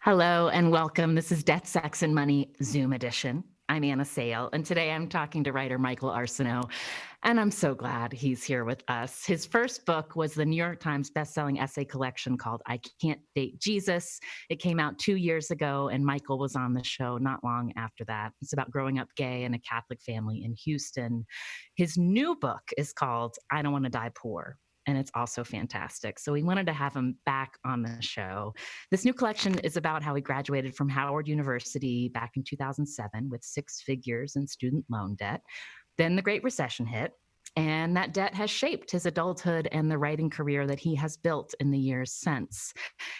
Hello and welcome. This is Death, Sex, and Money Zoom edition. I'm Anna Sale, and today I'm talking to writer Michael Arceneaux, and I'm so glad he's here with us. His first book was the New York Times bestselling essay collection called I Can't Date Jesus. It came out 2 years ago, and Michael was on the show not long after that. It's about growing up gay in a Catholic family in Houston. His new book is called I Don't Want to Die Poor, and it's also fantastic. So we wanted to have him back on the show. This new collection is about how he graduated from Howard University back in 2007 with 6 figures in student loan debt. Then the Great Recession hit, and that debt has shaped his adulthood and the writing career that he has built in the years since.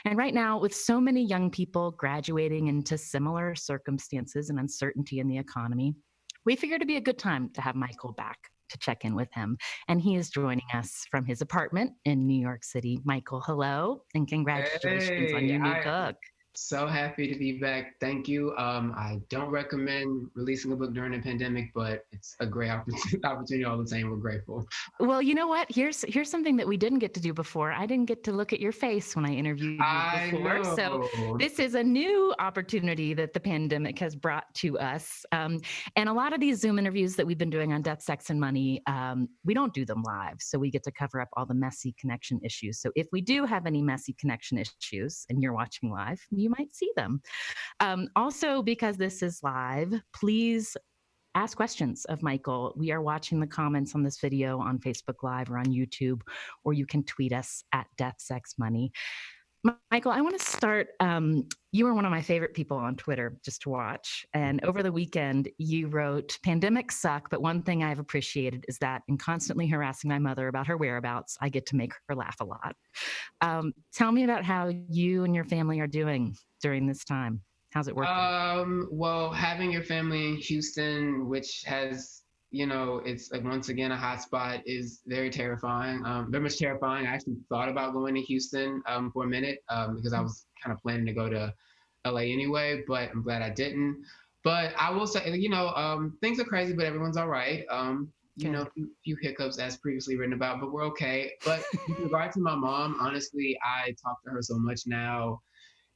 And right now, with so many young people graduating into similar circumstances and uncertainty in the economy, we figured it'd be a good time to have Michael back to check in with him. And he is joining us from his apartment in New York City. Michael, hello, and congratulations on Hey, your new I book. so happy to be back. Thank you. I don't recommend releasing a book during a pandemic, but it's a great opportunity all the same. We're grateful. Well, you know what? Here's something that we didn't get to do before. I didn't get to look at your face when I interviewed you I before. So know. this is a new opportunity that the pandemic has brought to us. And a lot of these Zoom interviews that we've been doing on Death, Sex, and Money, we don't do them live. So we get to cover up all the messy connection issues. So if we do have any messy connection issues and you're watching live, you might see them. Also, because this is live, please ask questions of Michael. We are watching the comments on this video on Facebook Live or on YouTube, or you can tweet us at Death Sex Money. Michael, I want to start. You were one of my favorite people on Twitter just to watch. And over the weekend, you wrote, "Pandemics suck, but one thing I've appreciated is that in constantly harassing my mother about her whereabouts, I get to make her laugh a lot." Tell me about how you and your family are doing during this time. How's it working? Well, having your family in Houston, which has, it's like once again a hotspot, is very terrifying. Very much terrifying. I actually thought about going to Houston for a minute because I was kind of planning to go to LA anyway, but I'm glad I didn't. But I will say, things are crazy, but everyone's all right. Good. Few hiccups as previously written about, but we're okay. But with regard to my mom, honestly, I talk to her so much now.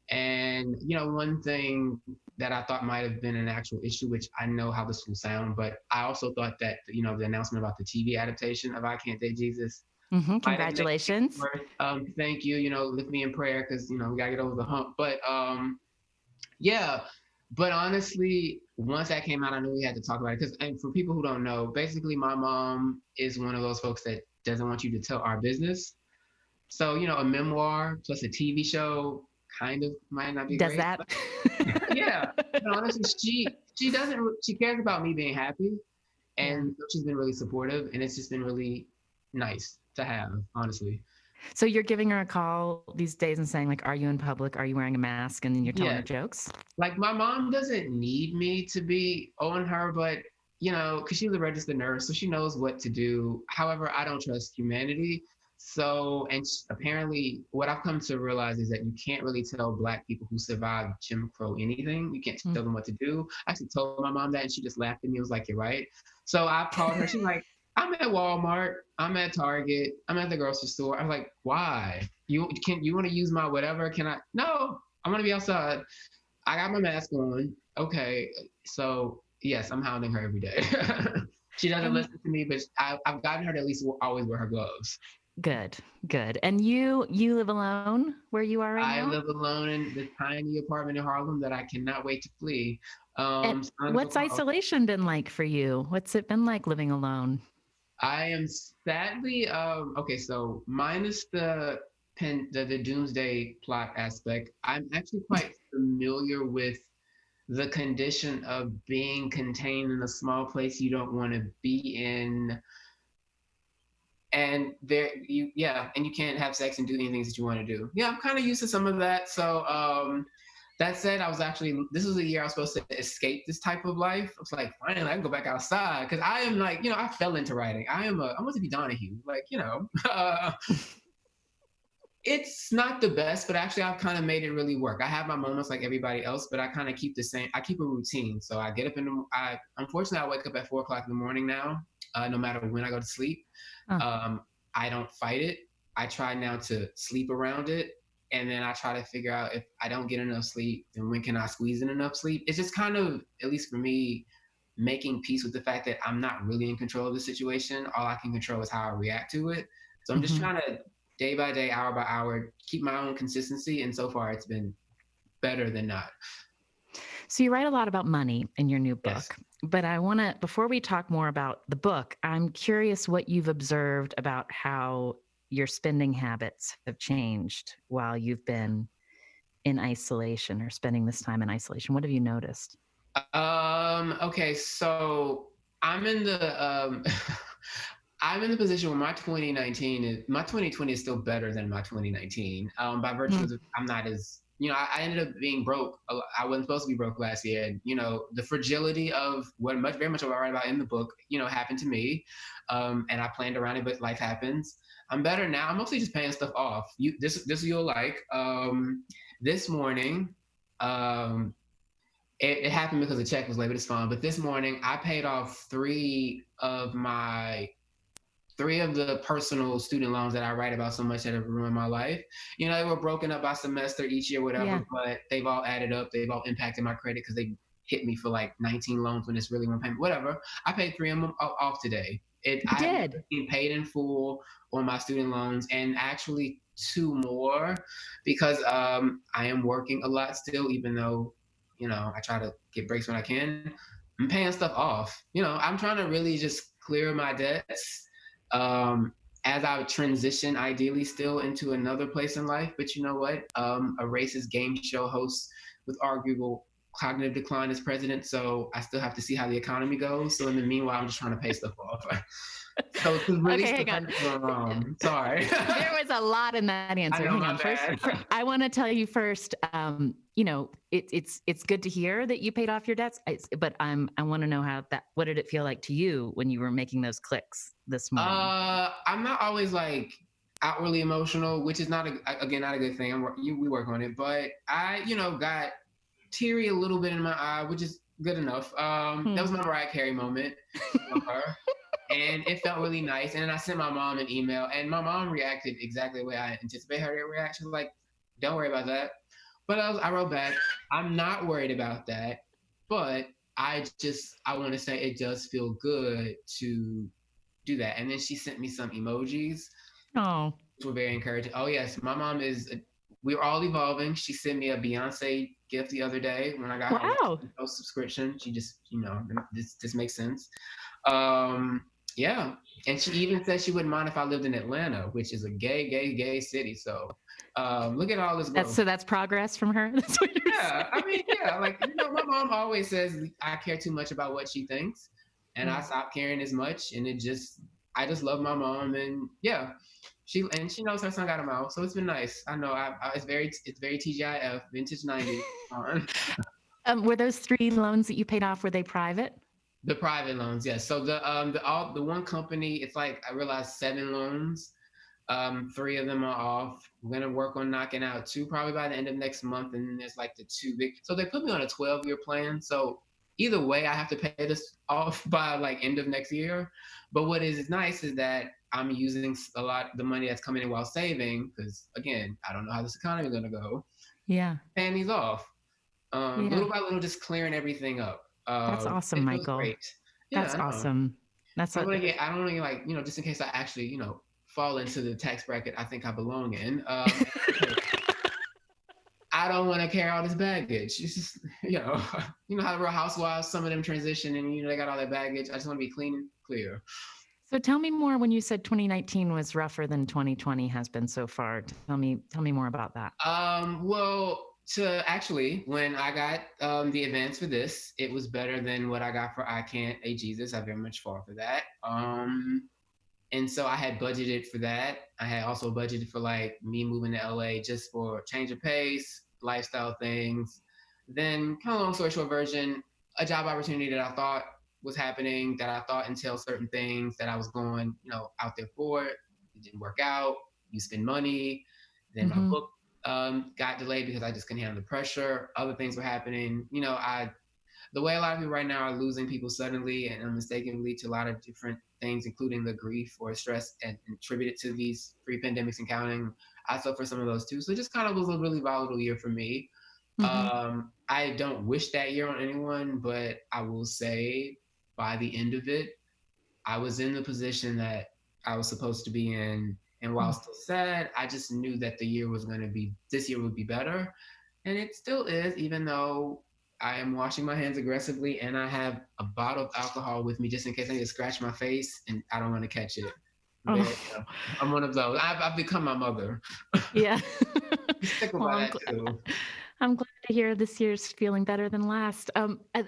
And one thing that I thought might have been an actual issue, which I know how this will sound, but I also thought that the announcement about the TV adaptation of I Can't Date Jesus might have made things Congratulations. worse. Thank you. Lift me in prayer because we gotta get over the hump. But yeah. But honestly, once that came out, I knew we had to talk about it. And for people who don't know, basically, my mom is one of those folks that doesn't want you to tell our business. So, a memoir plus a TV show kind of might not be Does great. that? Yeah, but honestly, she doesn't. She cares about me being happy, Yeah. and she's been really supportive, and it's just been really nice to have, honestly. So you're giving her a call these days and saying, like, are you in public? Are you wearing a mask? And then you're telling her Yeah, jokes? like my mom doesn't need me to be on her, but because she's a registered nurse, so she knows what to do. However, I don't trust humanity. So, and apparently, what I've come to realize is that you can't really tell Black people who survived Jim Crow anything. You can't tell Mm. them what to do. I actually told my mom that, and she just laughed at me. Was like, "You're right." So I've called her. She's like, "I'm at Walmart. I'm at Target. I'm at the grocery store." I'm like, "Why? You want to use my whatever? Can I? No, I'm gonna be outside. I got my mask on. Okay, so yes, I'm hounding her every day." She doesn't And listen to me, but I've gotten her to at least always wear her gloves. good, good. And you live alone where you are right I now? live alone in this tiny apartment in Harlem that I cannot wait to flee. And Son of a what's car. isolation been like for you? What's it been like living alone? I am sadly okay. So minus the doomsday plot aspect, I'm actually quite familiar with the condition of being contained in a small place you don't want to be in, and and you can't have sex and do any things that you want to do. Yeah, I'm kind of used to some of that. So that said, this was a year I was supposed to escape this type of life. I was like, finally I can go back outside, because I am like, I fell into writing. I want to be Donahue, like, it's not the best, but actually I've kind of made it really work. I have my moments like everybody else, but I kind of keep the same. I keep a routine. So I get up I unfortunately I wake up at 4 o'clock in the morning now, no matter when I go to sleep. Oh, Um, I don't fight it. I try now to sleep around it. And then I try to figure out if I don't get enough sleep, then when can I squeeze in enough sleep? It's just kind of, at least for me, making peace with the fact that I'm not really in control of the situation. All I can control is how I react to it. So I'm just Hmm. trying to day by day, hour by hour, keep my own consistency. And so far, it's been better than not. So you write a lot about money in your new Yes. book, but I want to, before we talk more about the book, I'm curious what you've observed about how your spending habits have changed while you've been in isolation or spending this time in isolation. What have you noticed? Okay, so I'm in the I'm in the position where my 2020 is still better than my 2019. By virtue Mm. of I'm not as, I ended up being broke. I wasn't supposed to be broke last year. And, the fragility of what very much what I write about in the book, happened to me. And I planned around it, but life happens. I'm better now. I'm mostly just paying stuff off. This you'll like. This morning, um, it happened because the check was late, but it's fine. But this morning, I paid off three of the personal student loans that I write about so much that have ruined my life. They were broken up by semester each year, whatever, Yeah, but they've all added up. They've all impacted my credit because they hit me for like 19 loans when it's really one payment, whatever. I paid three of them off today. you I have did. never been paid in full on my student loans, and actually two more because I am working a lot still, even though I try to get breaks when I can. I'm paying stuff off. I'm trying to really just clear my debts um, as I would transition, ideally, still into another place in life. But you know what? A racist game show host with arguable cognitive decline as president. So I still have to see how the economy goes. So in the meanwhile, I'm just trying to pay stuff off. So to release Okay, the hang on. pressure from my mom. Sorry. There was a lot in that I answer. know, Hang my on. First, bad. I want to tell you first. It's good to hear that you paid off your debts, but I want to know how that. What did it feel like to you when you were making those clicks this morning? I'm not always like outwardly emotional, which is again not a good thing. We work on it, but I got teary a little bit in my eye, which is good enough. That Hmm. was my Mariah Carey moment. Love her. And it felt really nice. And then I sent my mom an email, and my mom reacted exactly the way I anticipated her to react. She was like, "Don't worry about that." But I wrote back, "I'm not worried about that, but I want to say it does feel good to do that." And then she sent me some emojis, Oh, which were very encouraging. Oh yes, my mom is. We're all evolving. She sent me a Beyonce gift the other day when I got her wow. subscription. She just, this makes sense. Um, yeah, and she even said she wouldn't mind if I lived in Atlanta, which is a gay, gay, gay city. So look at all this growth. That's progress from her. That's what you're Yeah, I mean, saying. yeah, like my mom always says I care too much about what she thinks, and I Mm. stopped caring as much, and I just love my mom, and yeah, she knows her son got a mouth, so it's been nice. I know it's very TGIF, vintage '90s. Were those three loans that you paid off, were they private? The private loans, yes. So the one company, it's like I realized seven loans. Three of them are off. I'm gonna work on knocking out two probably by the end of next month, and then there's like the two big. So they put me on a 12-year plan. So either way, I have to pay this off by like end of next year. But what is nice is that I'm using a lot the money that's coming in while saving because again, I don't know how this economy is gonna go. Yeah. Paying these off, Yeah. little by little, just clearing everything up. That's awesome, It feels Michael. great. Yeah, That's I know. awesome. That's I what. want to get. I don't want to like just in case I actually fall into the tax bracket I think I belong in. I don't want to carry all this baggage. It's just how the Real Housewives, some of them transition and they got all that baggage. I just want to be clean and clear. So tell me more when you said 2019 was rougher than 2020 has been so far. Tell me more about that. Well, to actually, when I got the advance for this, it was better than what I got for I Can't A Jesus. I very much fought for that. And so I had budgeted for that. I had also budgeted for like me moving to LA just for change of pace, lifestyle things. Then, kind of long story short version, a job opportunity that I thought was happening, that I thought entailed certain things that I was going, out there for. It didn't work out. You spend money. Then my Mm-hmm. book got delayed because I just couldn't handle the pressure. Other things were happening. the way a lot of people right now are losing people suddenly and unmistakably to a lot of different things, including the grief or stress and attribute it to these three pandemics and counting. I suffer some of those too. So it just kind of was a really volatile year for me. Hmm. I don't wish that year on anyone, but I will say by the end of it, I was in the position that I was supposed to be in. And while still sad, I just knew that this year would be better. And it still is, even though I am washing my hands aggressively and I have a bottle of alcohol with me just in case I need to scratch my face and I don't want to catch it. Very, Oh, I'm one of those. I've become my mother. yeah. Just tickled Well, by that too. I'm glad to hear this year's feeling better than last.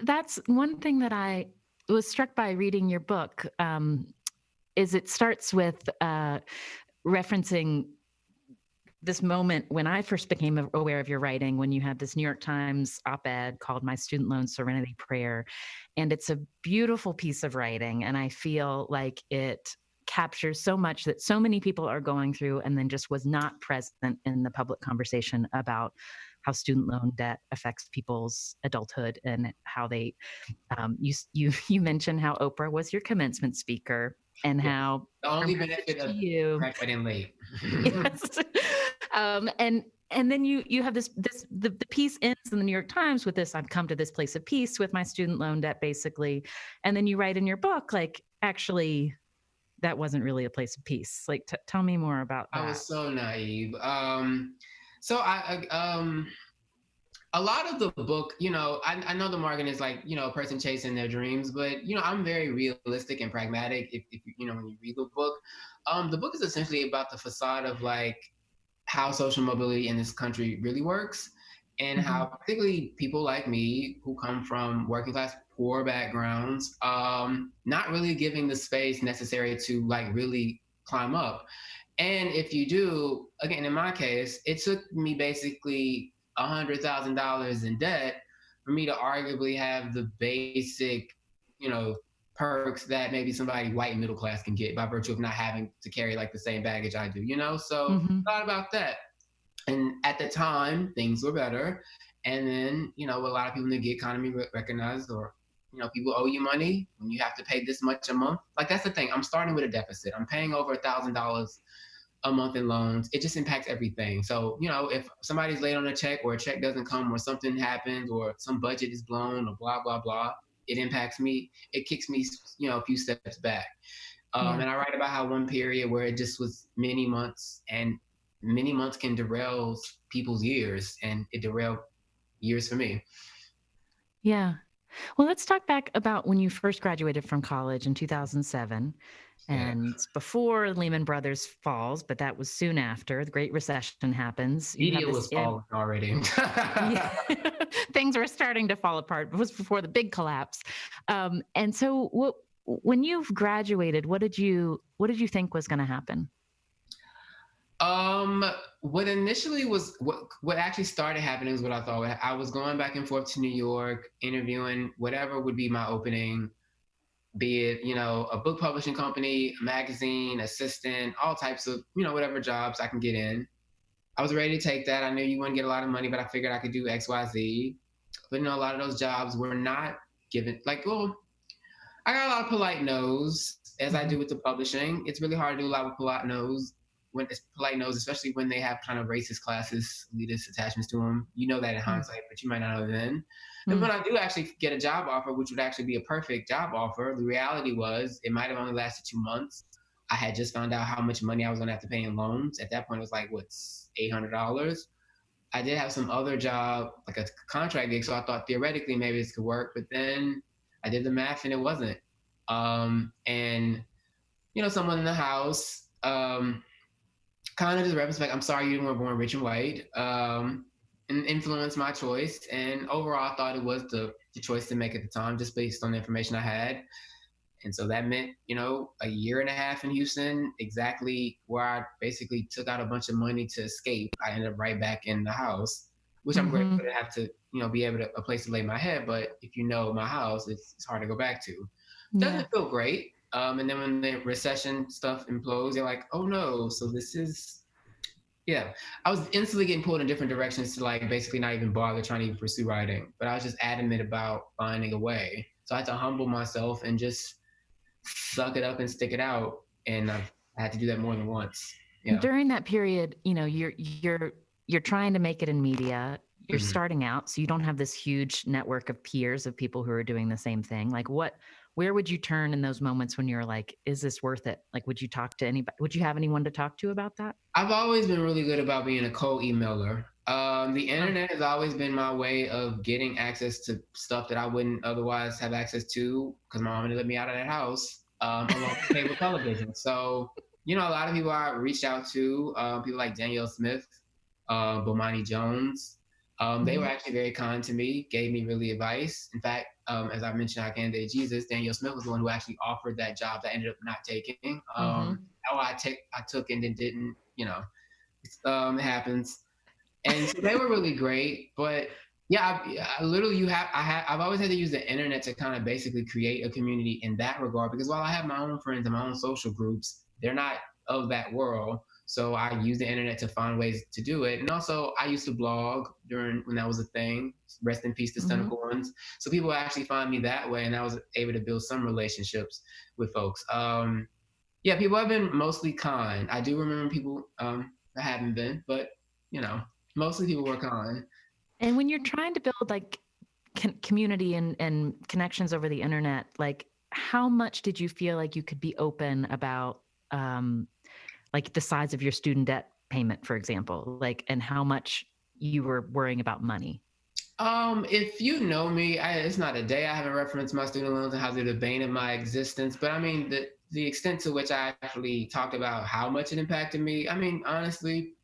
That's one thing that I was struck by reading your book. Is it starts with referencing this moment when I first became aware of your writing, when you had this New York Times op-ed called My Student Loan Serenity Prayer. And it's a beautiful piece of writing. And I feel like it captures so much that so many people are going through and then just was not present in the public conversation about how student loan debt affects people's adulthood and how they you mentioned how Oprah was your commencement speaker and Yes. how The her only message benefit to of you. graduating late. Yes. And then you have the piece ends in the New York Times with this, I've come to this place of peace with my student loan debt, basically. And then you write in your book, like, actually, that wasn't really a place of peace. Like, tell me more about I that. was so naive. So a lot of the book, I know the marketing is like, a person chasing their dreams, but I'm very realistic and pragmatic. If when you read the book is essentially about the facade of like how social mobility in this country really works, and how Mm-hmm. particularly people like me who come from working class poor backgrounds, not really giving the space necessary to like really climb up. And if you do, again, in my case, it took me basically $100,000 in debt for me to arguably have the basic, you know, perks that maybe somebody white middle class can get by virtue of not having to carry like the same baggage I do. So Mm-hmm. thought about that. And at the time, things were better. And then, a lot of people in the gig economy recognize, or people owe you money when you have to pay this much a month. Like that's the thing. I'm starting with a deficit. I'm paying over $1,000 a month in loans. It just impacts everything. So, if somebody's late on a check or a check doesn't come or something happens or some budget is blown or blah, blah, blah, it impacts me. It kicks me, a few steps back. Yeah. And I write about how one period where it just was many months, and many months can derail people's years, and it derailed years for me. Yeah. Well, let's talk back about when you first graduated from college in 2007. Yeah. And it's before Lehman Brothers falls, but that was soon after. The Great Recession happens. You have Media this was falling already. yeah, things were starting to fall apart. It was before the big collapse. And so, when you've graduated, what did you think was going to happen? Um, what initially was what actually started happening is what I thought. I was going back and forth to New York, interviewing whatever would be my opening, be it, a book publishing company, a magazine, assistant, all types of, whatever jobs I can get in. I was ready to take that. I knew you wouldn't get a lot of money, but I figured I could do XYZ. But a lot of those jobs were not given like, well, I got a lot of polite no's, as I Mm-hmm. do with the publishing. It's really hard to do a lot with polite no's when it's polite no's, especially when they have kind of racist classes, elitist attachments to them. You know that in hindsight, but you might not know then. And Mm-hmm. when I do actually get a job offer, which would actually be a perfect job offer, the reality was it might have only lasted 2 months. I had just found out how much money I was going to have to pay in loans. At that point, it was like, what's $800? I did have some other job, like a contract gig, so I thought theoretically maybe this could work. But then I did the math and it wasn't. And someone in the house, kind of just retrospect, I'm sorry you weren't born rich and white, and influenced my choice. And overall, I thought it was the choice to make at the time, just based on the information I had. And so that meant, a year and a half in Houston, exactly where I basically took out a bunch of money to escape. I ended up right back in the house, which I'm Mm-hmm. grateful to have to, be able to a place to lay my head. But if you know my house, it's hard to go back to. Yeah. Doesn't feel great. And then when the recession stuff implodes, you're like, oh no, so this is Yeah, I was instantly getting pulled in different directions to like basically not even bother trying to even pursue writing. But I was just adamant about finding a way. So I had to humble myself and just suck it up and stick it out. And I've had to do that more than once. Yeah. During that period, you're trying to make it in media. You're Mhm. starting out, so you don't have this huge network of peers of people who are doing the same thing. Like where would you turn in those moments when you're like, is this worth it? Like would you talk to anybody? Would you have anyone to talk to about that? I've always been really good about being a cold emailer. The Huh. internet has always been my way of getting access to stuff that I wouldn't otherwise have access to because my mom didn't let me out of that house, along with cable television. So, a lot of people I reached out to, people like Danielle Smith, Bomani Jones, they were Mhm. actually very kind to me, gave me really advice. In fact, as I mentioned, I can date Jesus. Danielle Smith was the one who actually offered that job that I ended up not taking. Mhm. I took and then didn't, it happens. And so they were really great. But yeah, I literally, I've always had to use the internet to kind of basically create a community in that regard. Because while I have my own friends and my own social groups, they're not of that world. So I use the internet to find ways to do it. And also, I used to blog during when that was a thing. Rest in peace to Mhm. Cynical Ones. So people actually find me that way, and I was able to build some relationships with folks. Yeah, people have been mostly kind. I do remember people that haven't been, but you know, mostly people were kind. And when you're trying to build like community and connections over the internet, like how much did you feel like you could be open about um, like the size of your student debt payment, for example, like and how much you were worrying about money? If you know me, it's not a day I haven't referenced my student loans and how they're the bane of my existence. But I mean, the extent to which I actually talked about how much it impacted me. I mean, honestly,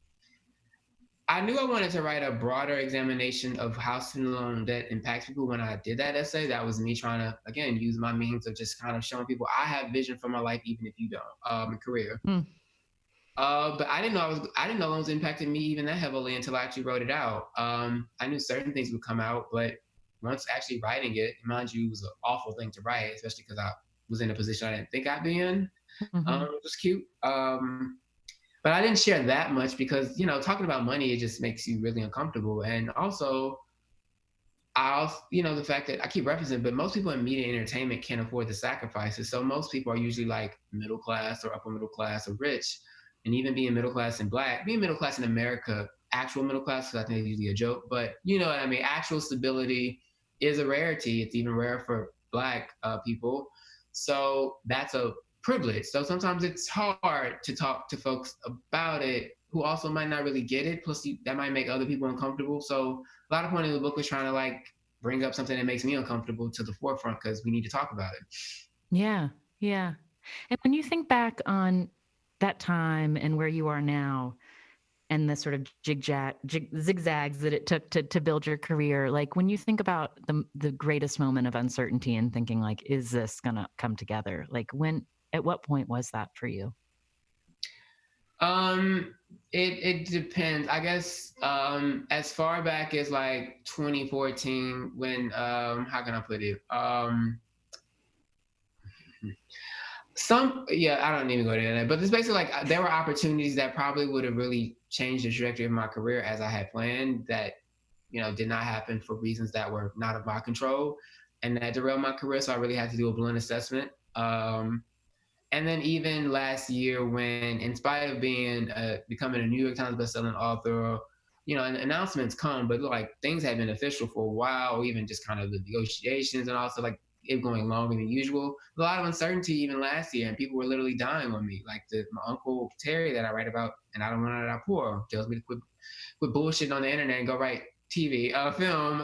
I knew I wanted to write a broader examination of how student loan debt impacts people when I did that essay. That was me trying to again use my means of just kind of showing people I have vision for my life, even if you don't, career. Hmm. But I didn't know loans impacted me even that heavily until I actually wrote it out. I knew certain things would come out, but once actually writing it, mind you, it was an awful thing to write, especially because I was in a position I didn't think I'd be in. Mm-hmm. It was cute. But I didn't share that much because, talking about money, it just makes you really uncomfortable. And also, the fact that I keep referencing, but most people in media and entertainment can't afford the sacrifices. So most people are usually like middle class or upper middle class or rich. And even being middle class and black, being middle class in America, actual middle class, because I think it's usually a joke, but you know what I mean? Actual stability is a rarity. It's even rare for black people. So that's a privilege. So sometimes it's hard to talk to folks about it who also might not really get it. Plus, that might make other people uncomfortable. So a lot of point in the book was trying to like bring up something that makes me uncomfortable to the forefront because we need to talk about it. Yeah. Yeah. And when you think back on that time and where you are now, and the sort of zigzags that it took to build your career, like when you think about the greatest moment of uncertainty and thinking like, is this gonna come together? Like at what point was that for you? Um, it depends. I guess as far back as like 2014 when how can I put it? Some yeah, I don't even go there, but it's basically like there were opportunities that probably would have really changed the trajectory of my career as I had planned that did not happen for reasons that were not of my control and that derailed my career. So I really had to do a blunt assessment. And then even last year, when in spite of being becoming a New York Times bestselling author, and announcements come, but like things had been official for a while, even just kind of the negotiations and also like it going longer than usual. A lot of uncertainty even last year, and people were literally dying on me. Like my uncle Terry that I write about, and I don't want to that poor, tells me to quit bullshitting on the internet and go write TV, film,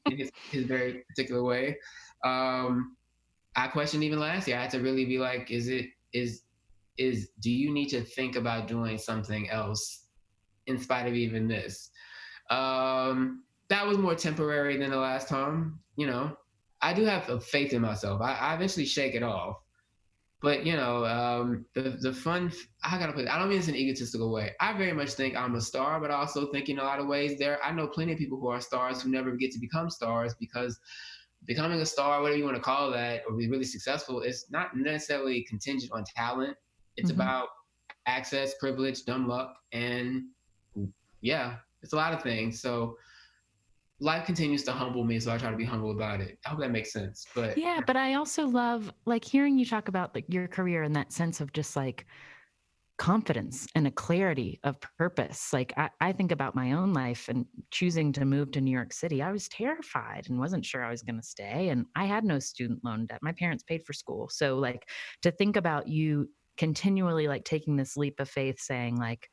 in his very particular way. Um, I questioned even last year. I had to really be like, do you need to think about doing something else in spite of even this? That was more temporary than the last time. I do have a faith in myself. I eventually shake it off. But the fun. I gotta put. I don't mean it's an egotistical way. I very much think I'm a star, but I also think in a lot of ways I know plenty of people who are stars who never get to become stars because becoming a star, whatever you want to call that, or be really successful, is not necessarily contingent on talent. It's Mm-hmm. about access, privilege, dumb luck, and yeah, it's a lot of things. So life continues to humble me, so I try to be humble about it. I hope that makes sense. But Yeah, but I also love like hearing you talk about like your career and that sense of just like confidence and a clarity of purpose. Like I think about my own life and choosing to move to New York City. I was terrified and wasn't sure I was going to stay. And I had no student loan debt. My parents paid for school. So like to think about you continually like taking this leap of faith, saying like,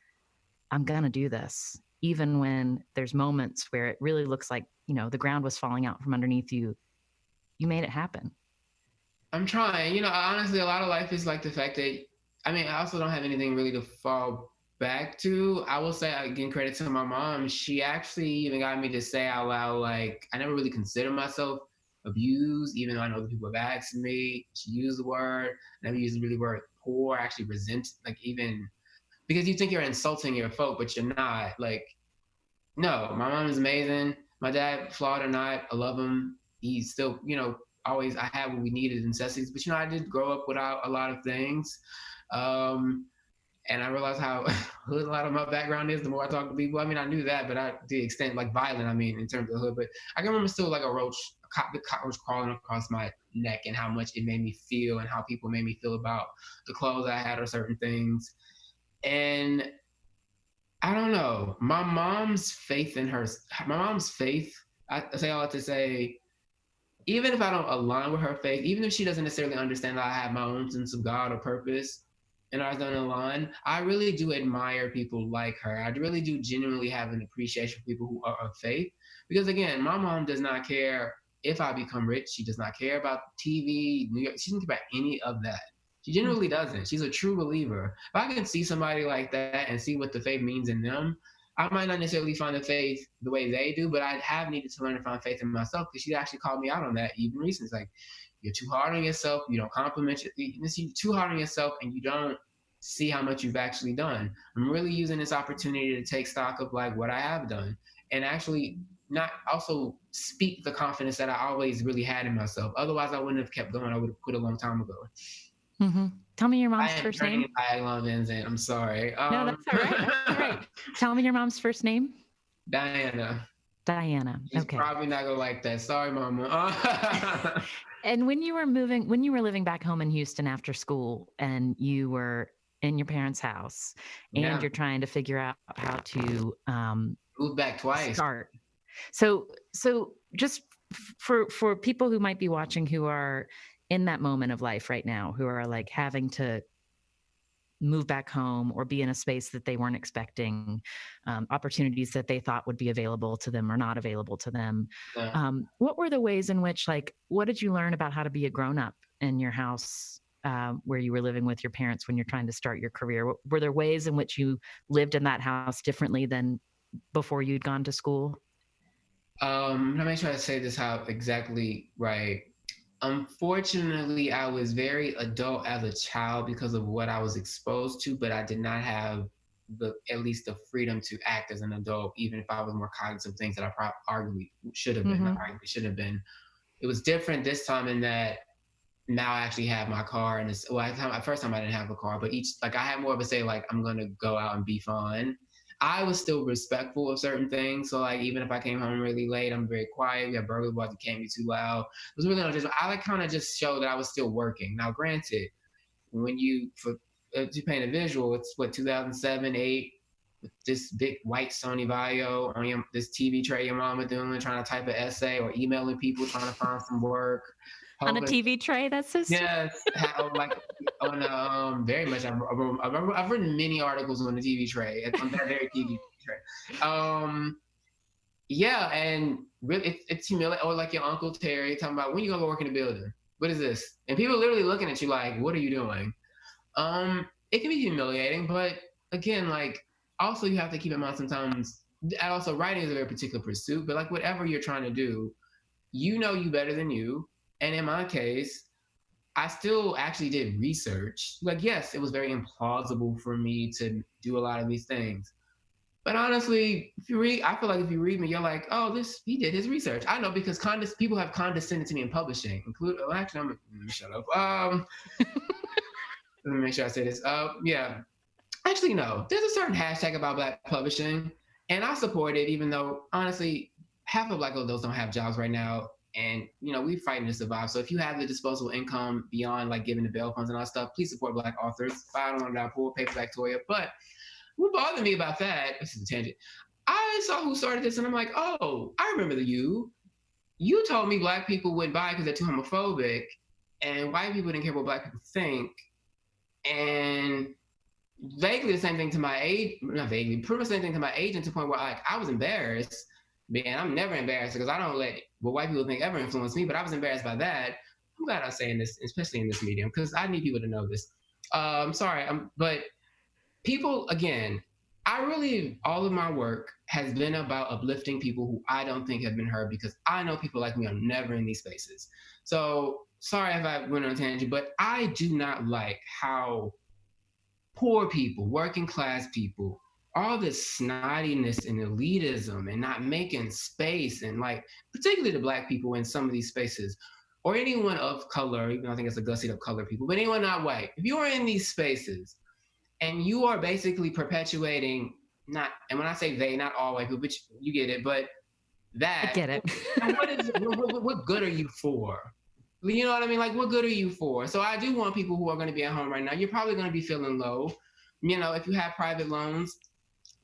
I'm going to do this, even when there's moments where it really looks like, you know, the ground was falling out from underneath you, you made it happen. I'm trying. Honestly, a lot of life is like the fact that, I mean, I also don't have anything really to fall back to. I will say, again, credit to my mom. She actually even got me to say out loud, like, I never really considered myself abused, even though I know that people have asked me. She used the word, I never used really the word poor, actually resent, like, even because you think you're insulting your folk, but you're not. Like, no, my mom is amazing. My dad, flawed or not, I love him. He's still, always I had what we needed, necessities. But I did grow up without a lot of things. Um, and I realized how hood a lot of my background is the more I talk to people. I mean, I knew that, but the extent, like violent, I mean, in terms of the hood. But I can remember still like a roach, the cockroach crawling across my neck and how much it made me feel and how people made me feel about the clothes I had or certain things. And I don't know. My mom's faith, I say all that to say, even if I don't align with her faith, even if she doesn't necessarily understand that I have my own sense of God or purpose and ours don't align, I really do admire people like her. I really do genuinely have an appreciation for people who are of faith. Because again, my mom does not care if I become rich. She does not care about TV, New York. She doesn't care about any of that. She genuinely doesn't. She's a true believer. If I can see somebody like that and see what the faith means in them, I might not necessarily find the faith the way they do, but I have needed to learn to find faith in myself because she actually called me out on that even recently. It's like, you're too hard on yourself. You don't compliment you're too hard on yourself, and you don't see how much you've actually done. I'm really using this opportunity to take stock of like what I have done and actually not also speak the confidence that I always really had in myself. Otherwise, I wouldn't have kept going. I would have quit a long time ago. Mm-hmm. Tell me your I mom's am first turning name. a diagonal Vincent. I'm sorry. No, that's all right. That's all right. Tell me your mom's first name. Diana. Diana. She's Okay. probably not gonna like that. Sorry, mama. And when you were living back home in Houston after school and you were in your parents' house and Yeah, you're trying to figure out how to moved back twice. start. So just for people who might be watching who are in that moment of life right now, who are like having to move back home or be in a space that they weren't expecting, opportunities that they thought would be available to them or not available to them. Yeah. What were the ways in which, like, what did you learn about how to be a grown up in your house where you were living with your parents when you're trying to start your career? Were there ways in which you lived in that house differently than before you'd gone to school? Let me try to say this how exactly right. Unfortunately, I was very adult as a child because of what I was exposed to, but I did not have the at least the freedom to act as an adult, even if I was more cognizant of things that I arguably should have been. Not Mm-hmm. arguably should have been. It was different this time in that now I actually have my car, and it's well, at first time I didn't have a car, but each like I had more of a say, like I'm gonna go out and be fun. I was still respectful of certain things, so like even if I came home really late, I'm very quiet. We have burglar bars that can't be too loud. It was really not just I like kind of just show that I was still working. Now, granted, when you for to paint a visual, it's what 2007, 8. With this big white Sony Vaio on this TV tray your mama doing, trying to type an essay or emailing people trying to find some work, On a hoping. TV tray, that's so sweet. Yes, how like on very much. I've written many articles on the TV tray on that very TV tray. Yeah, and really, it's humiliating. Or like your Uncle Terry talking about when you gonna go work in the building. What is this? And people literally looking at you like, what are you doing? It can be humiliating, but again, like also you have to keep in mind sometimes. And also, writing is a very particular pursuit, but like whatever you're trying to do, you know you better than you. And in my case, I still actually did research. Like, yes, it was very implausible for me to do a lot of these things. But honestly, if you read, I feel like if you read me, you're like, oh, he did his research. I know because people have condescended to me in publishing, include. Well, actually, let me shut up. Let me make sure I say this. Yeah, actually, no. There's a certain hashtag about Black publishing, And I support it, even though honestly, half of Black adults don't have jobs right now. And we're fighting to survive. So if you have the disposable income beyond like giving the bail funds and all that stuff, please support Black authors. Buy it on that poor paperback Toya. But what bothered me about that, this is a tangent. I saw who started this and I'm like, oh, I remember you. You told me Black people wouldn't buy because they're too homophobic and white people didn't care what Black people think. And vaguely the same thing to my age, not vaguely, pretty much the same thing to my agent to the point where like I was embarrassed. Man, I'm never embarrassed because I don't let what white people think ever influence me, but I was embarrassed by that. I'm glad I'm saying this, especially in this medium, because I need people to know this. Sorry, but people, again, I really, all of my work has been about uplifting people who I don't think have been heard because I know people like me are never in these spaces. So sorry if I went on a tangent, but I do not like how poor people, working class people, all this snottiness and elitism and not making space and like particularly the Black people in some of these spaces or anyone of color, even though I think it's a gusset of color people, but anyone not white, if you are in these spaces and you are basically perpetuating not, and when I say they, not all white people, but you get it, but I that, get it. and what good are you for? You know what I mean? Like, what good are you for? So I do want people who are going to be at home right now. You're probably going to be feeling low. If you have private loans,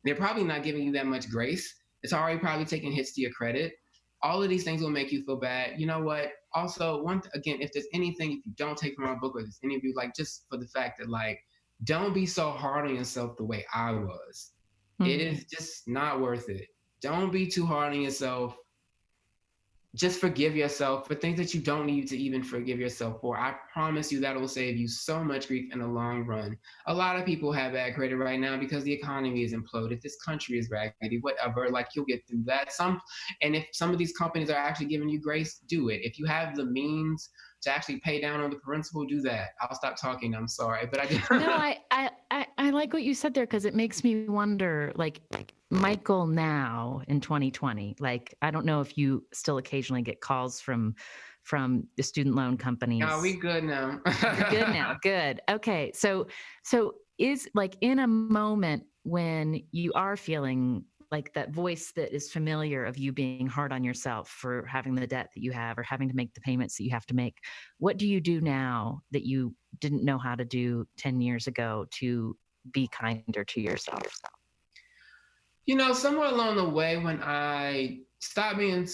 they're probably not giving you that much grace. It's already probably taking hits to your credit. All of these things will make you feel bad. You know what? Also, again, if there's anything, if you don't take from our book or this interview, like just for the fact that like, don't be so hard on yourself the way I was. It is just not worth it. Don't be too hard on yourself. Just forgive yourself for things that you don't need to even forgive yourself for. I promise you that will save you so much grief in the long run. A lot of people have bad credit right now because the economy is imploded. This country is raggedy, whatever. Like you'll get through that. And if some of these companies are actually giving you grace, do it. If you have the means to actually pay down on the principal, do that. I'll stop talking. I'm sorry, but I just No, I like what you said there because it makes me wonder, like Michael now in 2020, like I don't know if you still occasionally get calls from the student loan companies. No, we good now. You're good now. Good. Okay. So is like in a moment when you are feeling like that voice that is familiar of you being hard on yourself for having the debt that you have or having to make the payments that you have to make, what do you do now that you didn't know how to do 10 years ago to be kinder to yourself? Somewhere along the way when I stopped being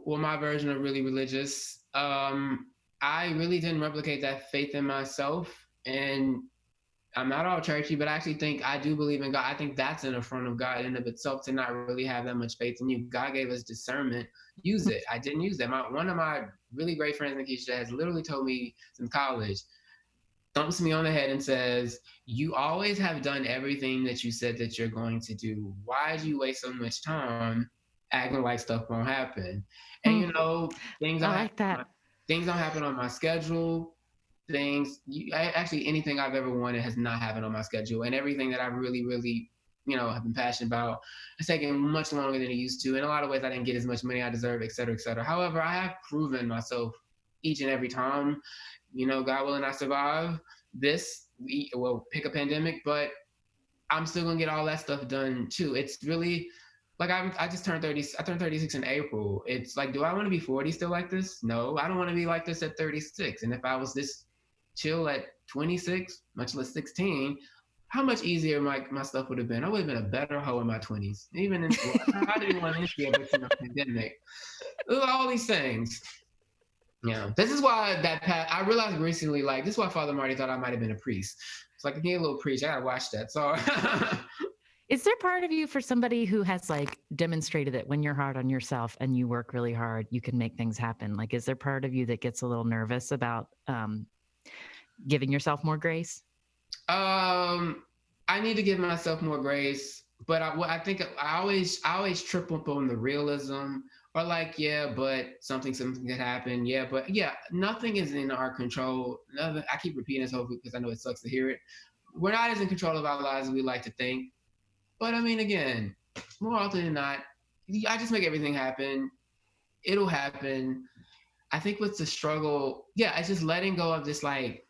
my version of really religious, I really didn't replicate that faith in myself. And I'm not all churchy, but I actually think I do believe in God. I think that's an affront of God in and of itself to not really have that much faith in you. God gave us discernment. Use it. I didn't use that. One of my really great friends, Nikisha, has literally told me since college, thumps me on the head and says, you always have done everything that you said that you're going to do. Why do you waste so much time acting like stuff won't happen? And things don't I like happen. that. Things don't happen on my schedule. Actually anything I've ever wanted has not happened on my schedule, and everything that I really, really, have been passionate about it's taking much longer than it used to. In a lot of ways, I didn't get as much money I deserve, et cetera, et cetera. However, I have proven myself each and every time. God willing, I survive this. We'll pick a pandemic, but I'm still gonna get all that stuff done too. It's really like I just turned 30. I turned 36 in April. It's like, do I want to be 40 still like this? No, I don't want to be like this at 36. And if I was this chill at 26, much less 16, how much easier my stuff would have been. I would have been a better hoe in my 20s. Even in school. I didn't want to be able to pandemic. All these things. Yeah, this is why I realized recently, like, this is why Father Marty thought I might have been a priest. It's like, I can't a little preach. I gotta watch that. So, Is there part of you for somebody who has like demonstrated that when you're hard on yourself and you work really hard, you can make things happen? Like, is there part of you that gets a little nervous about giving yourself more grace? I need to give myself more grace, but I think I always trip up on the realism. Or like, yeah, but something could happen. Yeah, but yeah, nothing is in our control. Nothing. I keep repeating this hopefully because I know it sucks to hear it. We're not as in control of our lives as we like to think. But I mean, again, more often than not, I just make everything happen. It'll happen. I think what's the struggle, yeah, it's just letting go of this like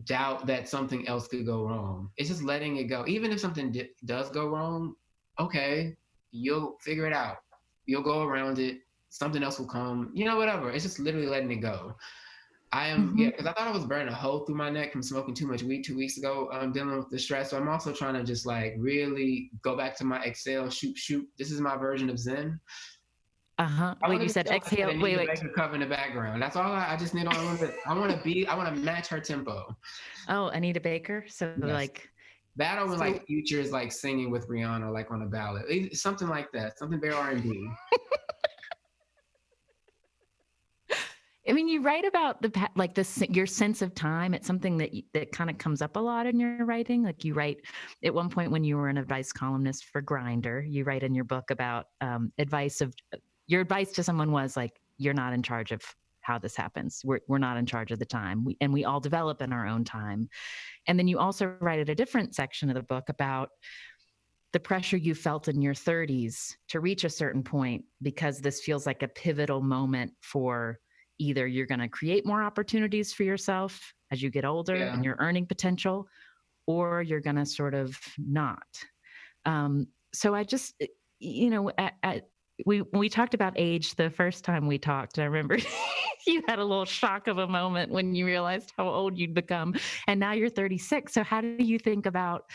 doubt that something else could go wrong. It's just letting it go. Even if something does go wrong, okay. you'll figure it out. You'll go around it. Something else will come. Whatever. It's just literally letting it go. I am, Mm-hmm. yeah, because I thought I was burning a hole through my neck from smoking too much weed 2 weeks ago. I'm dealing with the stress. So I'm also trying to just like really go back to my exhale, shoot, shoot. This is my version of Zen. Uh-huh. I Wait, want you to be said still instead exhale. of Wait, Anita wait. Baker cover in the background. That's all I just need. I want to match her tempo. Oh, Anita Baker. So Yes. like, That or when so like Future is like singing with Rihanna, like on a ballad, something like that, something very R&B. I mean, you write about like this, your sense of time. It's something that kind of comes up a lot in your writing. Like you write at one point when you were an advice columnist for Grinder, you write in your book about your advice to someone was like, you're not in charge of how this happens. We're not in charge of the time. We all develop in our own time. And then you also write at a different section of the book about the pressure you felt in your 30s to reach a certain point because this feels like a pivotal moment for either you're going to create more opportunities for yourself as you get older Yeah. and your earning potential, or you're going to sort of not. So I just, when we talked about age the first time we talked, I remember you had a little shock of a moment when you realized how old you'd become, and now you're 36. So how do you think about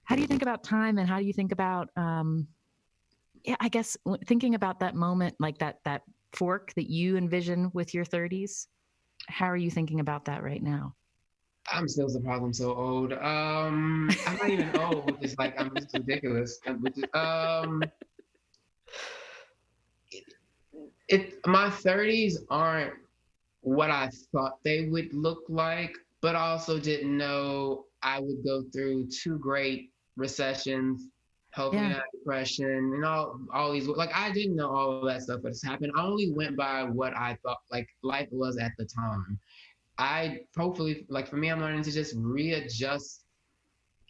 time, and how do you think about I guess thinking about that moment, like that fork that you envision with your 30s? How are you thinking about that right now? I'm still surprised I'm so old. I'm not even old, which is like I'm just ridiculous. My 30s aren't what I thought they would look like, but I also didn't know I would go through two great recessions, hopefully Yeah. not depression, and all these, like I didn't know all of that stuff that's happened. I only went by what I thought like life was at the time. I hopefully, like for me, I'm learning to just readjust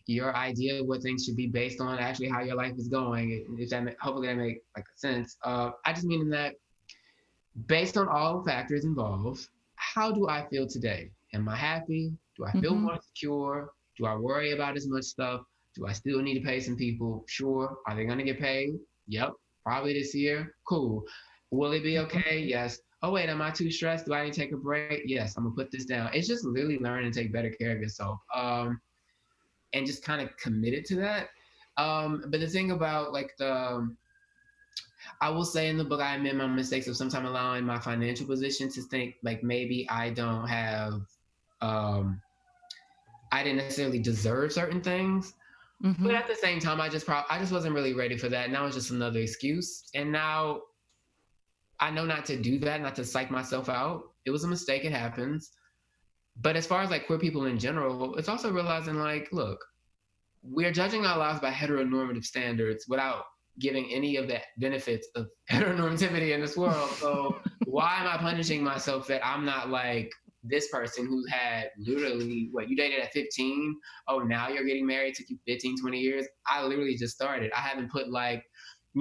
your idea of what things should be based on actually how your life is going. If hopefully that make like sense. I just mean that based on all factors involved, how do I feel today? Am I happy? Do I feel Mm-hmm. more secure? Do I worry about as much stuff? Do I still need to pay some people? Sure. Are they going to get paid? Yep. Probably this year. Cool. Will it be Mm-hmm. okay? Yes. Oh, wait, am I too stressed? Do I need to take a break? Yes, I'm going to put this down. It's just really learning to take better care of yourself and just kind of committed to that. But the thing about like I will say in the book, I admit my mistakes of sometimes allowing my financial position to think like maybe I don't have, um, I didn't necessarily deserve certain things. But Mm-hmm. at the same time, I just wasn't really ready for that. Now it's just another excuse. And now I know not to do that, not to psych myself out. It was a mistake. It happens. But as far as like queer people in general, it's also realizing like, look, we're judging our lives by heteronormative standards without giving any of the benefits of heteronormativity in this world. So why am I punishing myself that I'm not like this person who had literally what you dated at 15? Oh, now you're getting married, took you 15, 20 years. I literally just started. I haven't put like,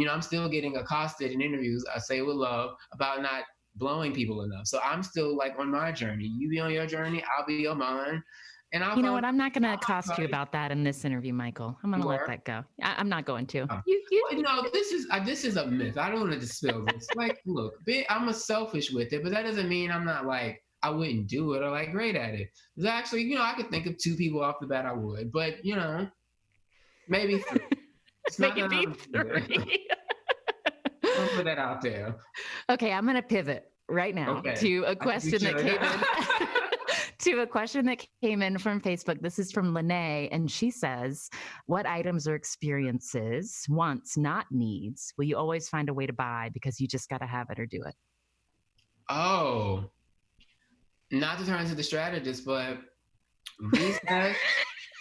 I'm still getting accosted in interviews, I say with love, about not blowing people enough. So I'm still like on my journey. You be on your journey, I'll be on mine. And I'll You know find what? I'm not going to I'll accost you find about that in this interview, Michael. I'm going to you let are. that go. I'm not going to. Oh. You. Well, no, this is a myth. I don't want to dispel this. Like, look, I'm a selfish with it, but that doesn't mean I'm not like I wouldn't do it or like great at it. Because actually, I could think of two people off the bat I would, but maybe three. It's not gonna Maybe happen. three. I'll put that out there. Okay, I'm going to pivot right now Okay, to a I think we question that should. came in. To a question that came in from Facebook. This is from Lene, and she says, "What items or experiences, wants, not needs, will you always find a way to buy because you just got to have it or do it?" Oh, not to turn into the strategist, but Recess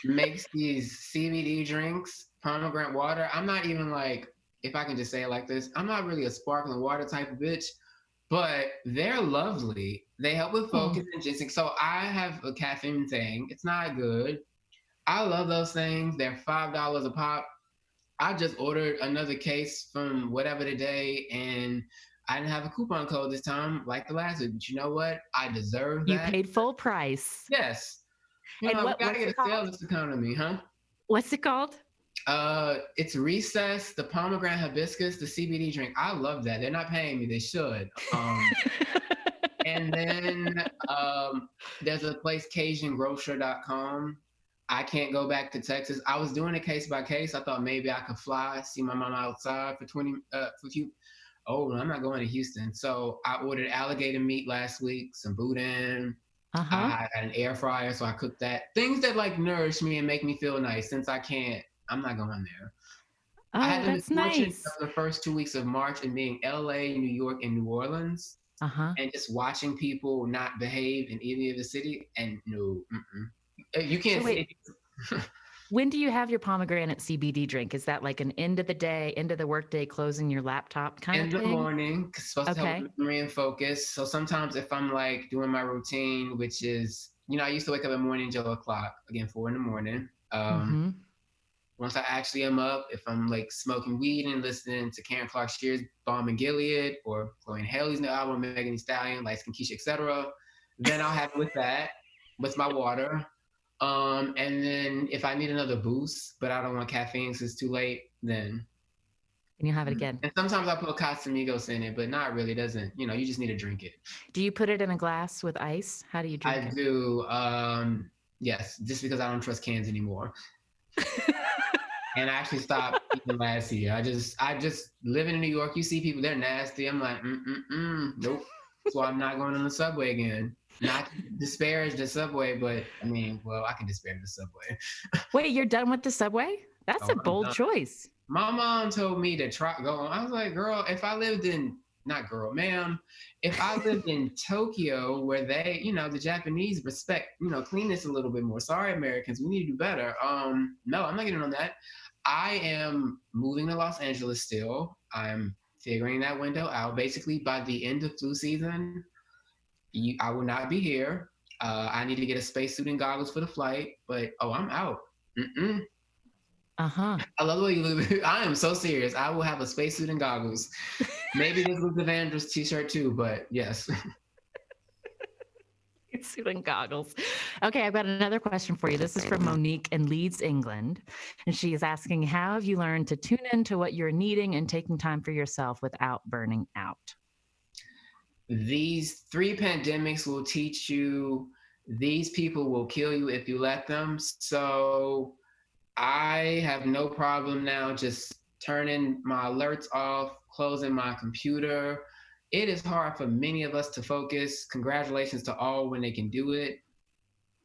makes these CBD drinks, pomegranate water. I'm not even like, if I can just say it like this, I'm not really a sparkling water type of bitch, but they're lovely. They help with Hmm. focus and ginseng. So I have a caffeine thing. It's not good. I love those things. They're $5 a pop. I just ordered another case from whatever today, and I didn't have a coupon code this time like the last week. But you know what? I deserve You that. paid full price. Yes. And We gotta what's get it a sale called? in this economy, huh? What's it called? It's Recess, the pomegranate hibiscus, the CBD drink. I love that. They're not paying me. They should. And then there's a place, CajunGrocer.com. I can't go back to Texas. I was doing it case by case. I thought maybe I could fly, see my mom outside for 20 for few. Oh no, I'm not going to Houston. So I ordered alligator meat last week, some boudin. Uh-huh. I got an air fryer, so I cooked that. Things that like nourish me and make me feel nice. Since I can't, I'm not going there. I Oh, had the that's misfortune nice. of the first 2 weeks of March and being LA, New York, and New Orleans, Uh-huh. and just watching people not behave in either of the city. And no, you So can't wait, see. when do you have your pomegranate CBD drink? Is that like an end of the day, end of the workday, closing your laptop kind In of the thing? morning, 'cause it's supposed to help Okay. with memory and focus. So sometimes if I'm like doing my routine, which is, I used to wake up at morning Joe o'clock, again, 4 in the morning. Mm-hmm. Once I actually am up, if I'm like smoking weed and listening to Karen Clark Shear's Bomb and Gilead or Chloe Haley's new album, Megan Thee Stallion, Light Skin Keisha, etc., then I'll have it with that, with my water. And then if I need another boost, but I don't want caffeine because it's too late, then And you have it again. and sometimes I put Casamigos in it, but not really. Doesn't you just need to drink it. Do you put it in a glass with ice? How do you I drink it? do. Yes, just because I don't trust cans anymore. And I actually stopped eating last year. I just living in New York. You see people, they're nasty. I'm like, nope. So I'm not going on the subway again. Not to disparage the subway, but I mean, well, I can disparage the subway. Wait, you're done with the subway? That's Oh, a I'm bold done. choice. My mom told me to try go on. I was like, girl, if I lived in not girl, ma'am, if I lived in Tokyo where they, the Japanese respect, cleanness a little bit more. Sorry, Americans, we need to do better. No, I'm not getting on that. I am moving to Los Angeles still. I'm figuring that window out. Basically, by the end of flu season, I will not be here. I need to get a spacesuit and goggles for the flight, but I'm out. Mm-mm. Uh-huh. I love the way you look. I am so serious. I will have a spacesuit and goggles. Maybe this was the Vandross t-shirt too, but yes. Suit and goggles. Okay, I've got another question for you. This is from Monique in Leeds, England. And she is asking, how have you learned to tune into what you're needing and taking time for yourself without burning out? These three pandemics will teach you these people will kill you if you let them. So I have no problem now just turning my alerts off, closing my computer. It is hard for many of us to focus. Congratulations to all when they can do it.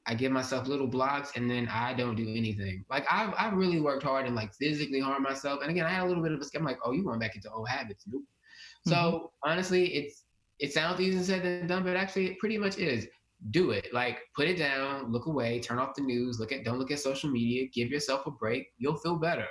I give myself little blocks and then I don't do anything. Like I've really worked hard and like physically harm myself. And again, I had a little bit of a I'm like, oh, you going back into old habits. Nope. Mm-hmm. So honestly, it sounds easier said than done, but actually it pretty much is. Do it. Like put it down, look away, turn off the news, don't look at social media, give yourself a break. You'll feel better.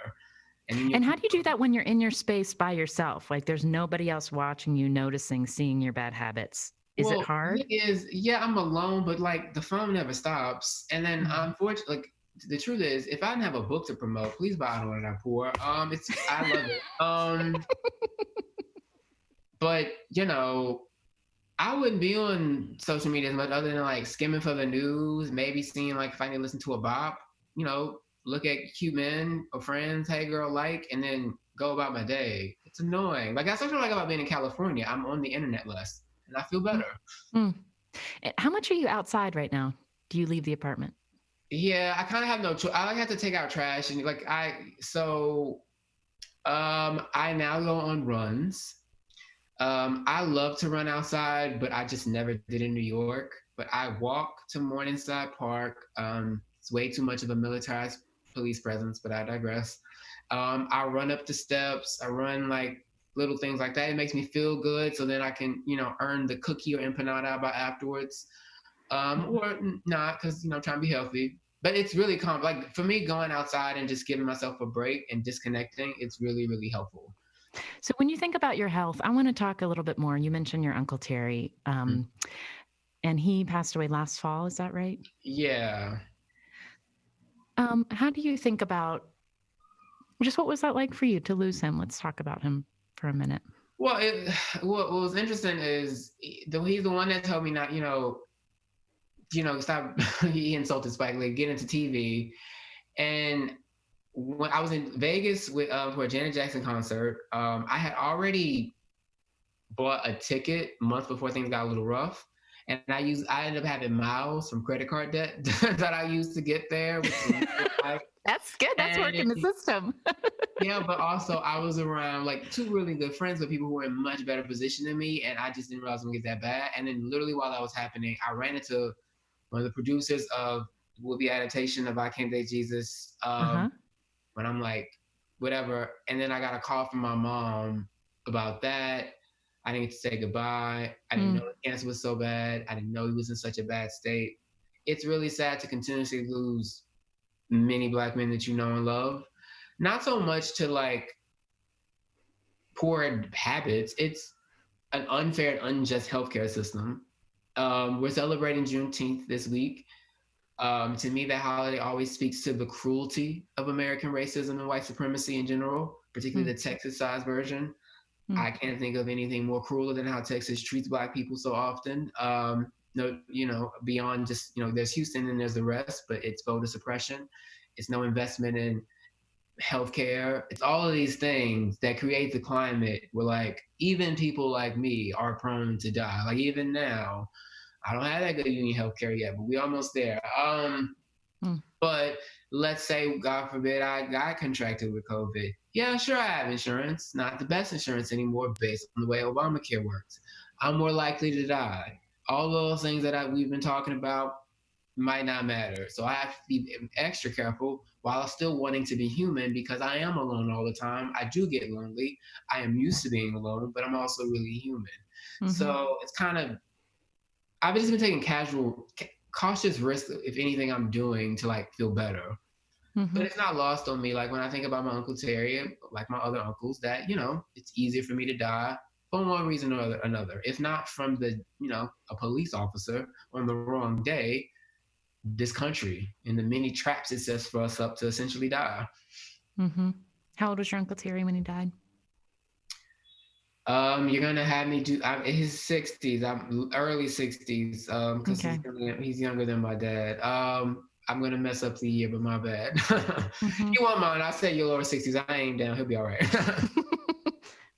And then you'll And how do you do that when you're in your space by yourself? Like there's nobody else watching you, noticing, seeing your bad habits. Is it well, hard? it is, yeah, I'm alone, but like the phone never stops. And then Mm-hmm. unfortunately, like the truth is, if I didn't have a book to promote, please buy the one that I pour. It's I love it. But I wouldn't be on social media as much other than like skimming for the news, maybe seeing like if I need to listen to a bop, look at cute men or friends, hey girl, like, and then go about my day. It's annoying. Like that's what I like about being in California. I'm on the internet less and I feel better. Mm-hmm. How much are you outside right now? Do you leave the apartment? Yeah, I kind of have no choice. I like have to take out trash and like I now go on runs. I love to run outside, but I just never did in New York. But I walk to Morningside Park. It's way too much of a militarized police presence, but I digress. I run up the steps. I run like little things like that. It makes me feel good, so then I can, earn the cookie or empanada by afterwards, or not, because I'm trying to be healthy. But it's really calm. Like for me, going outside and just giving myself a break and disconnecting, it's really, really helpful. So when you think about your health, I want to talk a little bit more. You mentioned your Uncle Terry, and he passed away last fall. Is that right? Yeah. How do you think about just what was that like for you to lose him? Let's talk about him for a minute. Well, what was interesting is he's the one that told me not, stop. He insulted Spike Lee, get into TV, and when I was in Vegas with for a Janet Jackson concert, I had already bought a ticket months before things got a little rough. And I ended up having miles from credit card debt that I used to get there, which was like, That's good. That's and working the system. yeah, but also I was around like two really good friends, but people who were in much better position than me, and I just didn't realize it would get that bad. And then literally while that was happening, I ran into one of the producers of the movie adaptation of I Can't Date Jesus. Uh-huh. When I'm like, whatever. And then I got a call from my mom about that. I didn't get to say goodbye. I didn't know the cancer was so bad. I didn't know he was in such a bad state. It's really sad to continuously lose many Black men that you know and love. Not so much to like poor habits, it's an unfair and unjust healthcare system. We're celebrating Juneteenth this week. To me, that holiday always speaks to the cruelty of American racism and white supremacy in general, particularly the Texas-sized version. I can't think of anything more cruel than how Texas treats Black people so often. No, beyond just, there's Houston and there's the rest, but it's voter suppression. It's no investment in healthcare. It's all of these things that create the climate where, like, even people like me are prone to die. Like, even now, I don't have that good union healthcare yet, but we almost there. But let's say, God forbid, I got contracted with COVID. Yeah, sure, I have insurance. Not the best insurance anymore based on the way Obamacare works. I'm more likely to die. All those things that we've been talking about might not matter. So I have to be extra careful while still wanting to be human because I am alone all the time. I do get lonely. I am used to being alone, but I'm also really human. So it's kind of, I've just been taking cautious risks, if anything, I'm doing to like feel better. But it's not lost on me. Like when I think about my Uncle Terry, like my other uncles, that, it's easier for me to die for one reason or another. If not from a police officer on the wrong day, this country and the many traps it sets for us up to essentially die. How old was your Uncle Terry when he died? You're gonna have me do his 60s. I'm early 60s. Because he's younger than my dad. I'm gonna mess up the year, but my bad. You won't mind. I say you're lower 60s. I ain't down. He'll be all right.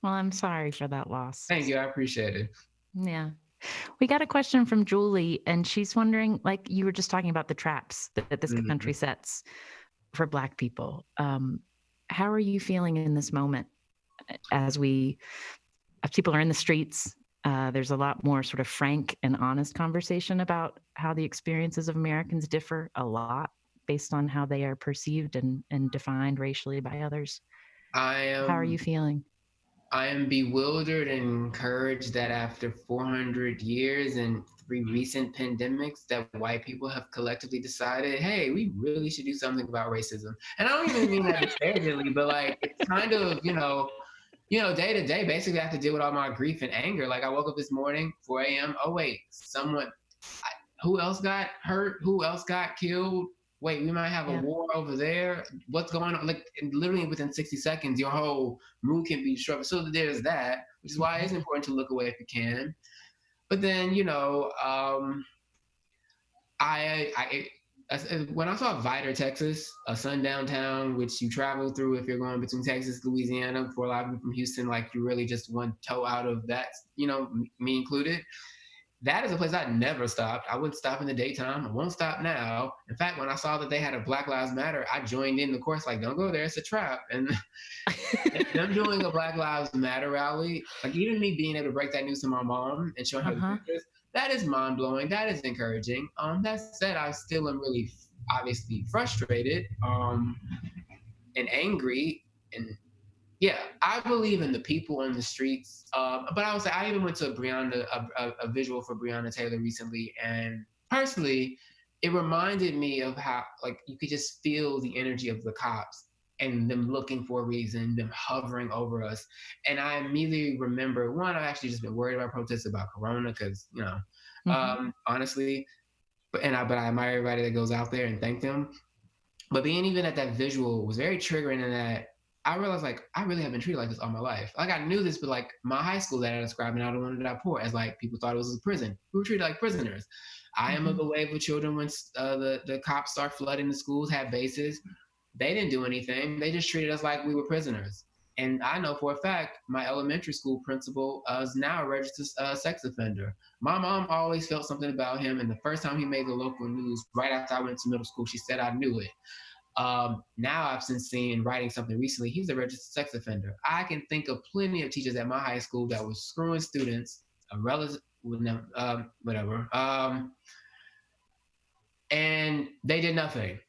Well, I'm sorry for that loss. Thank you. I appreciate it. Yeah. We got a question from Julie, and she's wondering, like you were just talking about the traps that this country sets for Black people. How are you feeling in this moment as people are in the streets? There's a lot more sort of frank and honest conversation about how the experiences of Americans differ a lot based on how they are perceived and defined racially by others. How are you feeling? I am bewildered and encouraged that after 400 years and 3 recent pandemics, that white people have collectively decided, hey, we really should do something about racism. And I don't even mean that disparagingly, but like it's kind of, day to day, basically I have to deal with all my grief and anger. Like I woke up this morning, 4 a.m. Oh wait, who else got hurt? Who else got killed? Wait, we might have a war over there. What's going on? Like literally within 60 seconds, your whole mood can be disrupted. So there's that, which is why it's important to look away if you can. But then, when I saw Vidor, Texas, a sundown town, which you travel through if you're going between Texas, Louisiana, for a lot of people from Houston, like you really just one toe out of that, me included. That is a place I'd never stopped. I wouldn't stop in the daytime. I won't stop now. In fact, when I saw that they had a Black Lives Matter, I joined in the course, like, don't go there, it's a trap. And them doing a Black Lives Matter rally, like even me being able to break that news to my mom and show her the pictures, that is mind-blowing. That is encouraging. That said, I still am really obviously frustrated and angry. And yeah, I believe in the people on the streets. But I would say I even went to a visual for Breonna Taylor recently, and personally, it reminded me of how like you could just feel the energy of the cops and them looking for a reason, them hovering over us. And I immediately remember one, I've actually just been worried about protests about Corona because honestly, but I admire everybody that goes out there and thank them. But being even at that visual was very triggering in that I realized like I really have been treated like this all my life. Like I knew this, but like my high school that I described and I don't want to die poor as like people thought it was a prison. We were treated like prisoners. I am of the wave of children when the cops start flooding the schools, have bases. they didn't do anything. They just treated us like we were prisoners. And I know for a fact, my elementary school principal is now a registered sex offender. My mom always felt something about him. And the first time he made the local news, right after I went to middle school, she said I knew it. Now I've since seen writing something recently. He's a registered sex offender. I can think of plenty of teachers at my high school that was screwing students, a relative, whatever, and they did nothing,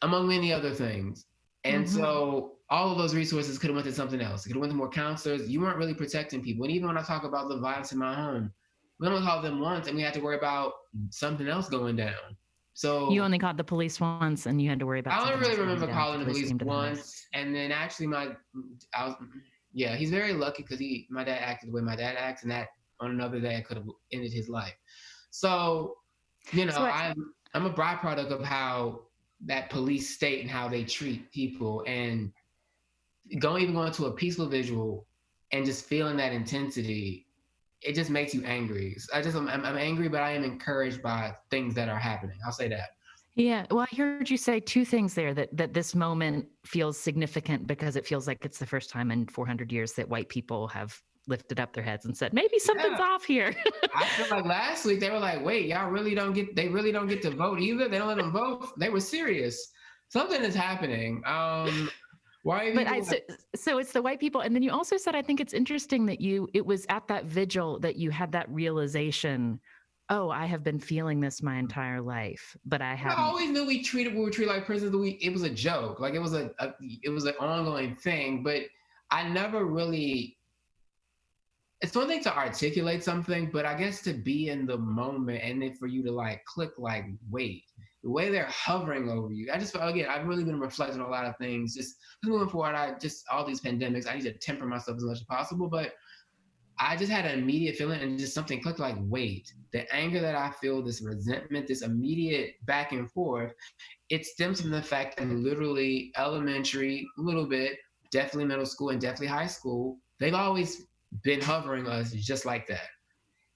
among many other things. And so all of those resources could have went to something else. It could have went to more counselors. You weren't really protecting people. And even when I talk about the violence in my home, we only called them once, and we had to worry about something else going down. So you only called the police once, and you had to worry about. I don't really remember calling the police came to the house. once, and then actually he's very lucky because my dad acted the way my dad acts, and that on another day could have ended his life. So, I'm a byproduct of how that police state and how they treat people, and even going to a peaceful visual and just feeling that intensity, it just makes you angry. I'm angry, but I am encouraged by things that are happening. I'll say that. Yeah. Well, I heard you say two things there, that this moment feels significant because it feels like it's the first time in 400 years that white people have lifted up their heads and said, maybe something's off here. I feel like last week they were like, wait, they really don't get to vote either. They don't let them vote. They were serious. Something is happening. Why? So it's the white people. And then you also said, I think it's interesting that it was at that vigil that you had that realization, oh, I have been feeling this my entire life, but I always knew we were treated like prisoners. It was a joke. Like it was an ongoing thing, but I never really, it's one thing to articulate something, but I guess to be in the moment and then for you to like click, like, wait, the way they're hovering over you. I just felt, again, I've really been reflecting on a lot of things. Just moving forward, all these pandemics, I need to temper myself as much as possible. But I just had an immediate feeling and just something clicked, like, wait, the anger that I feel, this resentment, this immediate back and forth, it stems from the fact that literally elementary, a little bit, definitely middle school and definitely high school, they've always been hovering us just like that.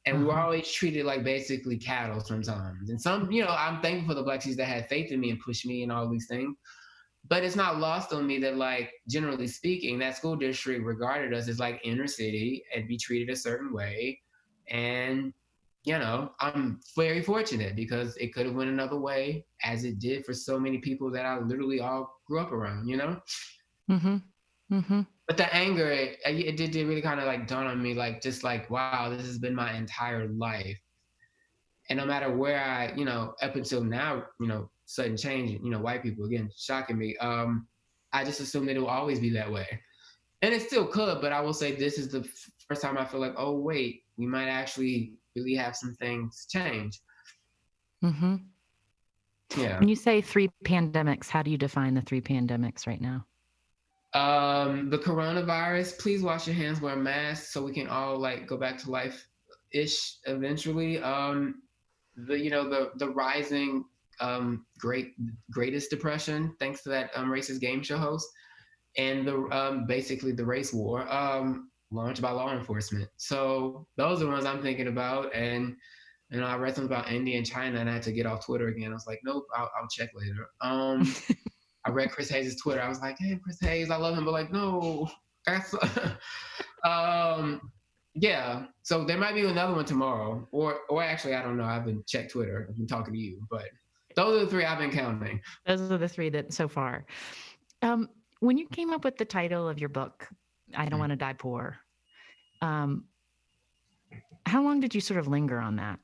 And we were always treated like basically cattle sometimes. And I'm thankful for the Black teachers that had faith in me and pushed me and all these things. But it's not lost on me that, like, generally speaking, that school district regarded us as like inner city and be treated a certain way. And, I'm very fortunate because it could have went another way, as it did for so many people that I literally all grew up around, But the anger, it did really kind of like dawn on me, like, just like, wow, this has been my entire life. And no matter where I, up until now, sudden change, white people, again, shocking me. I just assumed that it will always be that way. And it still could, but I will say this is the first time I feel like, oh, wait, we might actually really have some things change. Yeah. When you say 3 pandemics, how do you define the 3 pandemics right now? The coronavirus, please wash your hands, wear masks so we can all like go back to life-ish eventually. The rising greatest depression, thanks to that racist game show host, and the basically the race war launched by law enforcement. So those are the ones I'm thinking about. And I read something about India and China, and I had to get off Twitter again. I was like, nope, I'll check later. I read Chris Hayes' Twitter. I was like, hey, Chris Hayes, I love him, but like, no. Yeah. So there might be another one tomorrow, or actually, I don't know. I haven't checked Twitter. I've been talking to you, but those are the 3 I've been counting. Those are the 3 that so far. When you came up with the title of your book, I Don't Want to Die Poor, how long did you sort of linger on that?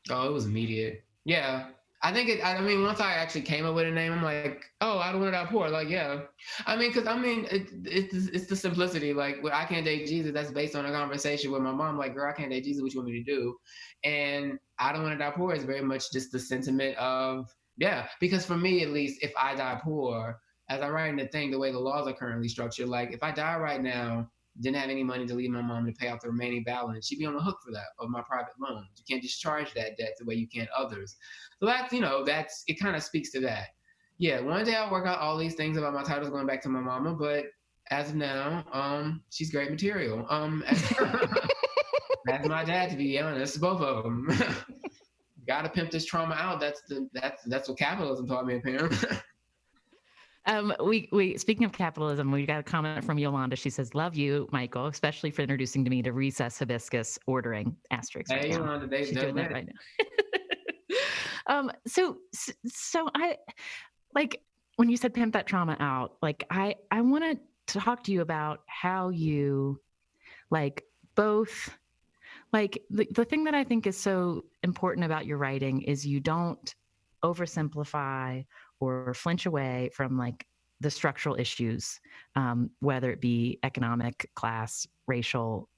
Oh, it was immediate. Yeah. Once I actually came up with a name, I'm like, oh, I don't want to die poor. Like, yeah. It's the simplicity. Like, I can't date Jesus. That's based on a conversation with my mom. Like, girl, I can't date Jesus. What you want me to do? And I don't want to die poor is very much just the sentiment of, yeah. Because for me, at least, if I die poor, as I write in the thing, the way the laws are currently structured, like, if I die right now, didn't have any money to leave my mom to pay off the remaining balance, she'd be on the hook for that of my private loans. You can't discharge that debt the way you can others. So that's it kind of speaks to that. Yeah, one day I'll work out all these things about my titles going back to my mama, but as of now, she's great material. That's my dad, to be honest, both of them. Gotta pimp this trauma out. That's what capitalism taught me, apparently. We speaking of capitalism, we got a comment from Yolanda. She says, "Love you, Michael, especially for introducing to me to recess hibiscus ordering asterisk right Hey, now." Yolanda, She's they're doing that lit. right now. So I like when you said pimp that trauma out. Like I want to talk to you about how you like both like the thing that I think is so important about your writing is you don't oversimplify or flinch away from like the structural issues, whether it be economic, class, racial,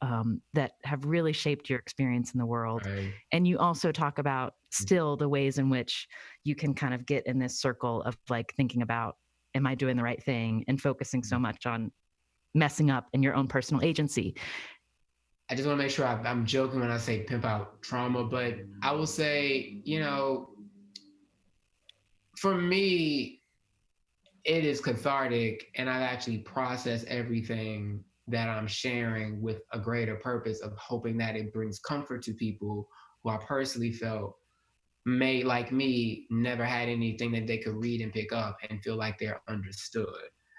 that have really shaped your experience in the world. Right. And you also talk about still the ways in which you can kind of get in this circle of like thinking about, am I doing the right thing? And focusing so much on messing up in your own personal agency. I just want to make sure I'm joking when I say pimp out trauma, but I will say, for me, it is cathartic, and I've actually processed everything that I'm sharing with a greater purpose of hoping that it brings comfort to people who I personally felt may, like me, never had anything that they could read and pick up and feel like they're understood.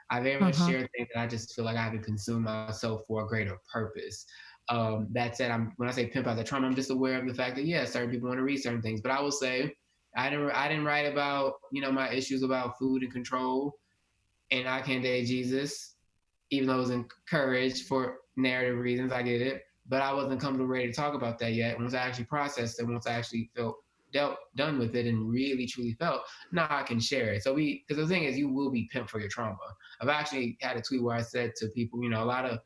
I very much Uh-huh. share things that I just feel like I haven't consumed myself for a greater purpose. That said, when I say pimp out the trauma, I'm just aware of the fact that yeah, certain people want to read certain things. But I will say, I didn't write about my issues about food and control, and I can't date Jesus, even though it was encouraged for narrative reasons. I get it, but I wasn't comfortable ready to talk about that yet. Once I actually processed it, once I actually felt done with it and really truly felt, now I can share it. So because the thing is, you will be pimped for your trauma. I've actually had a tweet where I said to people, a lot of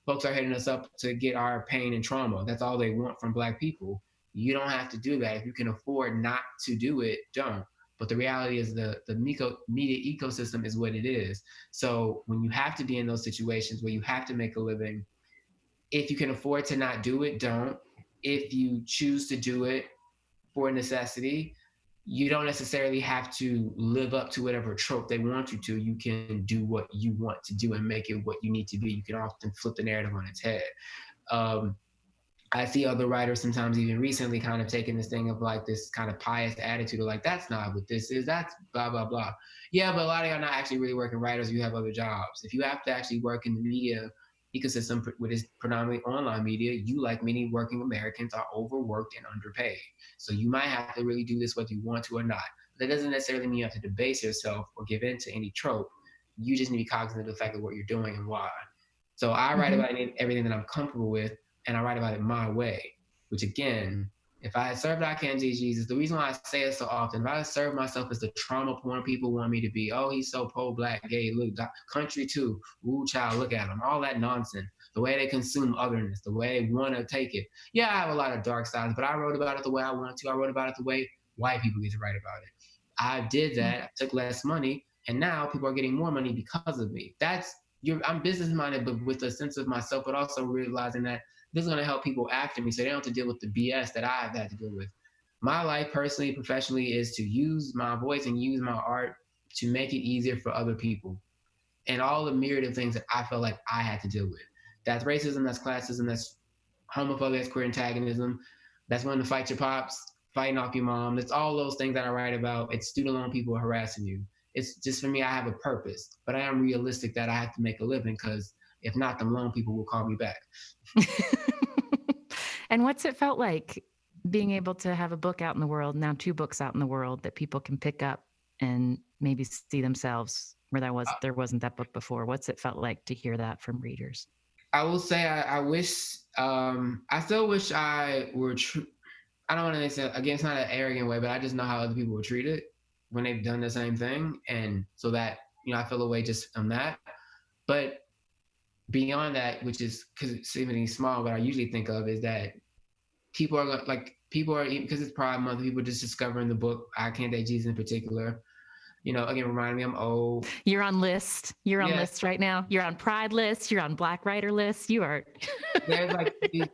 folks are hitting us up to get our pain and trauma. That's all they want from Black people. You don't have to do that. If you can afford not to do it, don't. But the reality is the media ecosystem is what it is. So when you have to be in those situations where you have to make a living, if you can afford to not do it, don't. If you choose to do it for necessity, you don't necessarily have to live up to whatever trope they want you to. You can do what you want to do and make it what you need to be. You can often flip the narrative on its head. Um, I see other writers sometimes even recently kind of taking this thing of like this kind of pious attitude of like, that's not what this is, that's blah, blah, blah. Yeah, but a lot of y'all are not actually really working writers, you have other jobs. If you have to actually work in the media ecosystem, which is predominantly online media, you, like many working Americans, are overworked and underpaid. So you might have to really do this whether you want to or not. But that doesn't necessarily mean you have to debase yourself or give in to any trope. You just need to be cognizant of the fact of what you're doing and why. So I write Mm-hmm. about everything that I'm comfortable with, and I write about it my way. Which again, if I had served I Can't Date Jesus, the reason why I say it so often, if I had served myself as the trauma porn people want me to be, oh, he's so pro-Black, gay, look, country too, ooh, child, look at him, all that nonsense, the way they consume otherness, the way they want to take it. Yeah, I have a lot of dark sides, but I wrote about it the way I want to. I wrote about it the way white people get to write about it. I did that, I took less money, and now people are getting more money because of me. I'm business minded, but with a sense of myself, but also realizing that this is going to help people after me so they don't have to deal with the BS that I've had to deal with. My life, personally, professionally, is to use my voice and use my art to make it easier for other people. And all the myriad of things that I felt like I had to deal with. That's racism, that's classism, that's homophobia, that's queer antagonism, that's wanting to fight your pops, fighting off your mom. That's all those things that I write about. It's student loan people harassing you. It's just, for me, I have a purpose, but I am realistic that I have to make a living, because if not, them loan people will call me back. And what's it felt like being able to have a book out in the world, now two books out in the world that people can pick up and maybe see themselves where there wasn't that book before? What's it felt like to hear that from readers? I will say I wish, I still wish I were true. I don't want to say, again, it's not an arrogant way, but I just know how other people were treated when they've done the same thing. And so that, I feel a way just on that. But beyond that, which is because it's even small, what I usually think of is that people are, because it's Pride Month, people are just discovering the book, I Can't Date Jesus in particular. Again, reminding me I'm old. You're on list. You're on Yeah, lists right now. You're on Pride lists. You're on Black Writer lists. You are. there's like these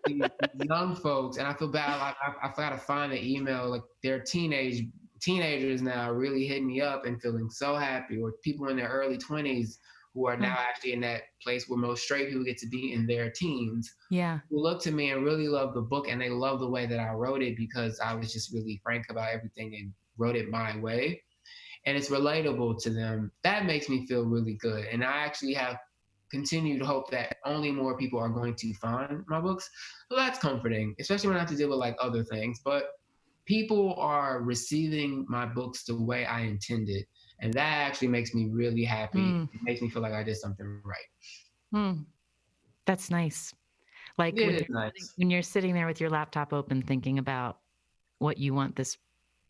young folks, and I feel bad. I forgot to find the email. Like they're teenagers now, really hitting me up and feeling so happy, or people in their early 20s who are now actually in that place where most straight people get to be in their teens. Yeah. Who look to me and really love the book, and they love the way that I wrote it because I was just really frank about everything and wrote it my way. and it's relatable to them, that makes me feel really good. And I actually have continued hope that only more people are going to find my books. So that's comforting, especially when I have to deal with like other things. But people are receiving my books the way I intended. And that actually makes me really happy. Mm, It makes me feel like I did something right. mm, that's nice. Like It is nice. when you're sitting there with your laptop open, thinking about what you want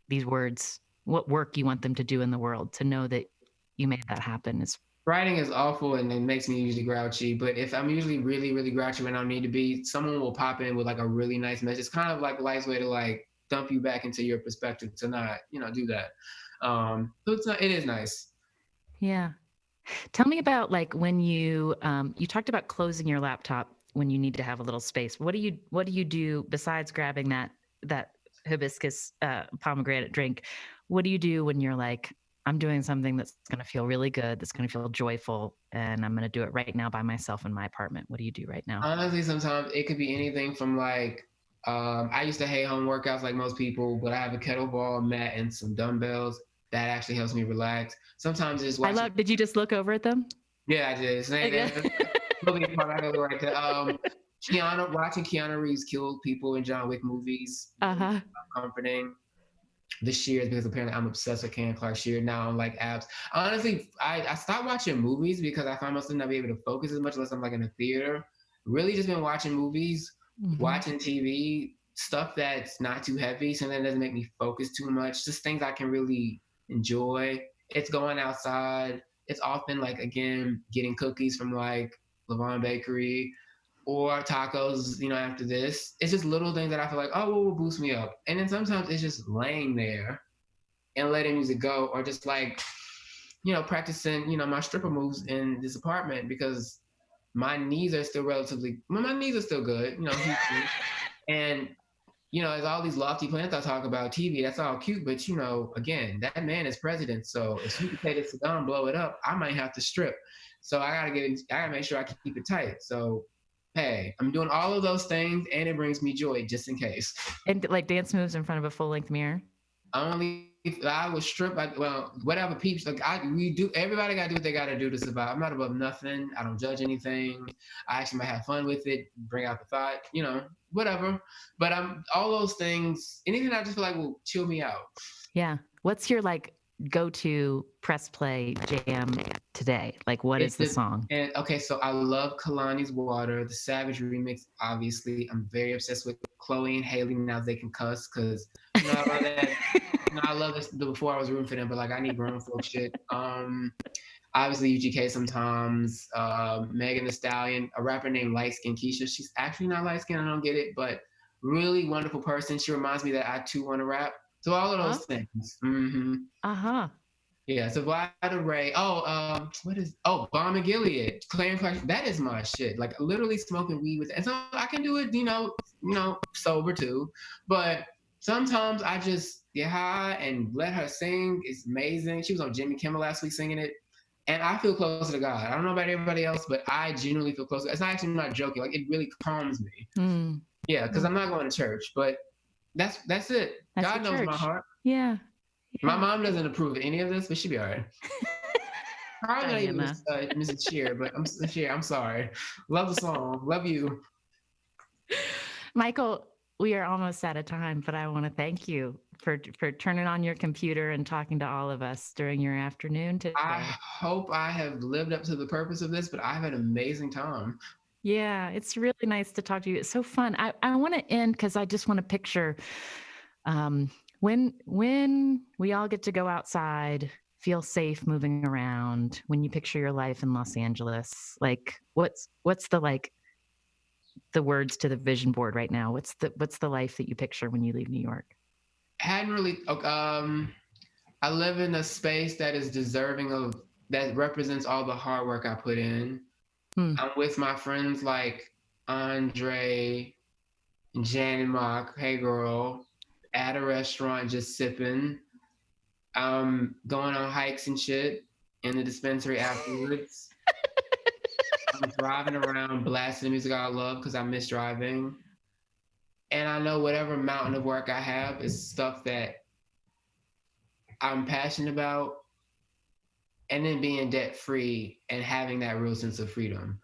these words, what work you want them to do in the world, to know that you made that happen is. Writing is awful and it makes me usually grouchy. But if I'm usually really, really grouchy when I need to be, someone will pop in with like a really nice message. It's kind of like life's way to like dump you back into your perspective to not, do that. So it is nice. Yeah. Tell me about like when you talked about closing your laptop when you need to have a little space. What do you do besides grabbing that hibiscus pomegranate drink? What do you do when you're like, I'm doing something that's going to feel really good, that's going to feel joyful, and I'm going to do it right now by myself in my apartment? What do you do right now? Honestly, sometimes it could be anything from like, I used to hate home workouts like most people, but I have a kettlebell mat and some dumbbells. That actually helps me relax. Sometimes it's watching. Did you just look over at them? Yeah, I did. Saying Yeah. that, looking part, I go right there. Watching Keanu Reeves kill people in John Wick movies, really Uh-huh. comforting. The Shears, because apparently I'm obsessed with Ken Clark Sheard now on like apps. Honestly, I stopped watching movies because I find myself not be able to focus as much unless I'm like in a theater. Really just been watching movies, Mm-hmm. watching TV, stuff that's not too heavy, something that doesn't make me focus too much, just things I can really enjoy. It's going outside. It's often like, again, getting cookies from like Levon Bakery or tacos, after this. It's just little things that I feel like, oh, well, will boost me up. And then sometimes it's just laying there and letting music go, or just like, practicing, my stripper moves in this apartment because my knees are still my knees are still good, and as all these lofty plans I talk about TV, that's all cute, but again, that man is president. So if Sweet Potato Saddam blow it up, I might have to strip. So I gotta make sure I keep it tight. So hey, I'm doing all of those things, and it brings me joy just in case. And like dance moves in front of a full-length mirror. Only if I was stripped, well, whatever peeps, like we do. Everybody got to do what they got to do to survive. I'm not above nothing. I don't judge anything. I actually might have fun with it, bring out the thought, whatever. But I'm all those things, anything I just feel like will chill me out. Yeah. What's your like go-to press play jam today? Like what is It's the just, song? and okay, so I love Kalani's Water, the Savage remix. Obviously, I'm very obsessed with Chloe and Haley. Now they can cuss because I love that. I love this before I was rooting for them, but like I need grown folk shit. Obviously UGK sometimes. Megan Thee Stallion, a rapper named Light Skin Keisha. She's actually not light skin. I don't get it, but really wonderful person. She reminds me that I too want to rap. So all of Huh? those things. Mm-hmm. Uh-huh. Yeah, so Vlada Ray. Oh, Bomb and Gilead, Claire Clark. That is my shit. Like literally smoking weed with, and so I can do it, sober too. But sometimes I just get high and let her sing. It's amazing. She was on Jimmy Kimmel last week singing it, and I feel closer to God. I don't know about everybody else, but I genuinely feel closer. It's not actually not joking. Like it really calms me. Mm. Yeah, because I'm not going to church, but that's it. That's God your knows my church. heart. Yeah. My Yeah. mom doesn't approve of any of this, but she'll be all right. Probably not even Diana. Mrs. Shear, but Shear. I'm sorry. Love the song. Love you. Michael, we are almost out of time, but I want to thank you for turning on your computer and talking to all of us during your afternoon I today. hope I have lived up to the purpose of this, but I've had an amazing time. Yeah, it's really nice to talk to you. It's so fun. I want to end because I just want to picture when we all get to go outside, feel safe moving around, when you picture your life in Los Angeles, like what's the words to the vision board right now? What's the life that you picture when you leave New York? Hadn't really. I live in a space that is deserving of that represents all the hard work I put in. Hmm. I'm with my friends like Andre, Jan, and Mock. Hey, girl, at a restaurant just sipping. Going on hikes and shit in the dispensary afterwards. I'm driving around blasting the music I love because I miss driving. And I know whatever mountain of work I have is stuff that I'm passionate about. and then being debt free and having that real sense of freedom.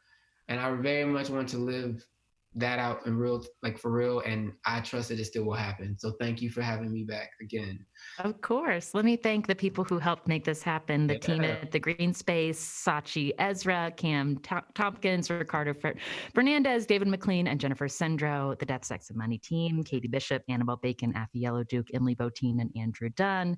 And I very much want to live that out in real, like for real. And I trust that it still will happen. So thank you for having me back again. Of course. Let me thank the people who helped make this happen, the team Yeah. at the Green Space, Sachi Ezra, Cam Tompkins, Ricardo Fernandez, David McLean, and Jennifer Sendro, the Death, Sex, and Money team, Katie Bishop, Annabelle Bacon, Affy Yellow Duke, Emily Botine, and Andrew Dunn.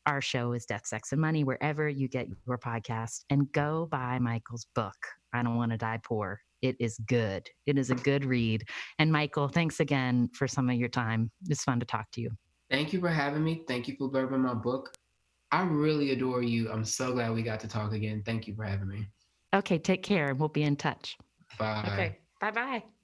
Our show is Death, Sex, and Money, wherever you get your podcast. And go buy Michael's book, I Don't Want to Die Poor. It is good. It is a good read. And Michael, thanks again for some of your time. It's fun to talk to you. Thank you for having me. Thank you for blurbing my book. I really adore you. I'm so glad we got to talk again. Thank you for having me. Okay, take care. We'll be in touch. Bye. Okay, bye bye.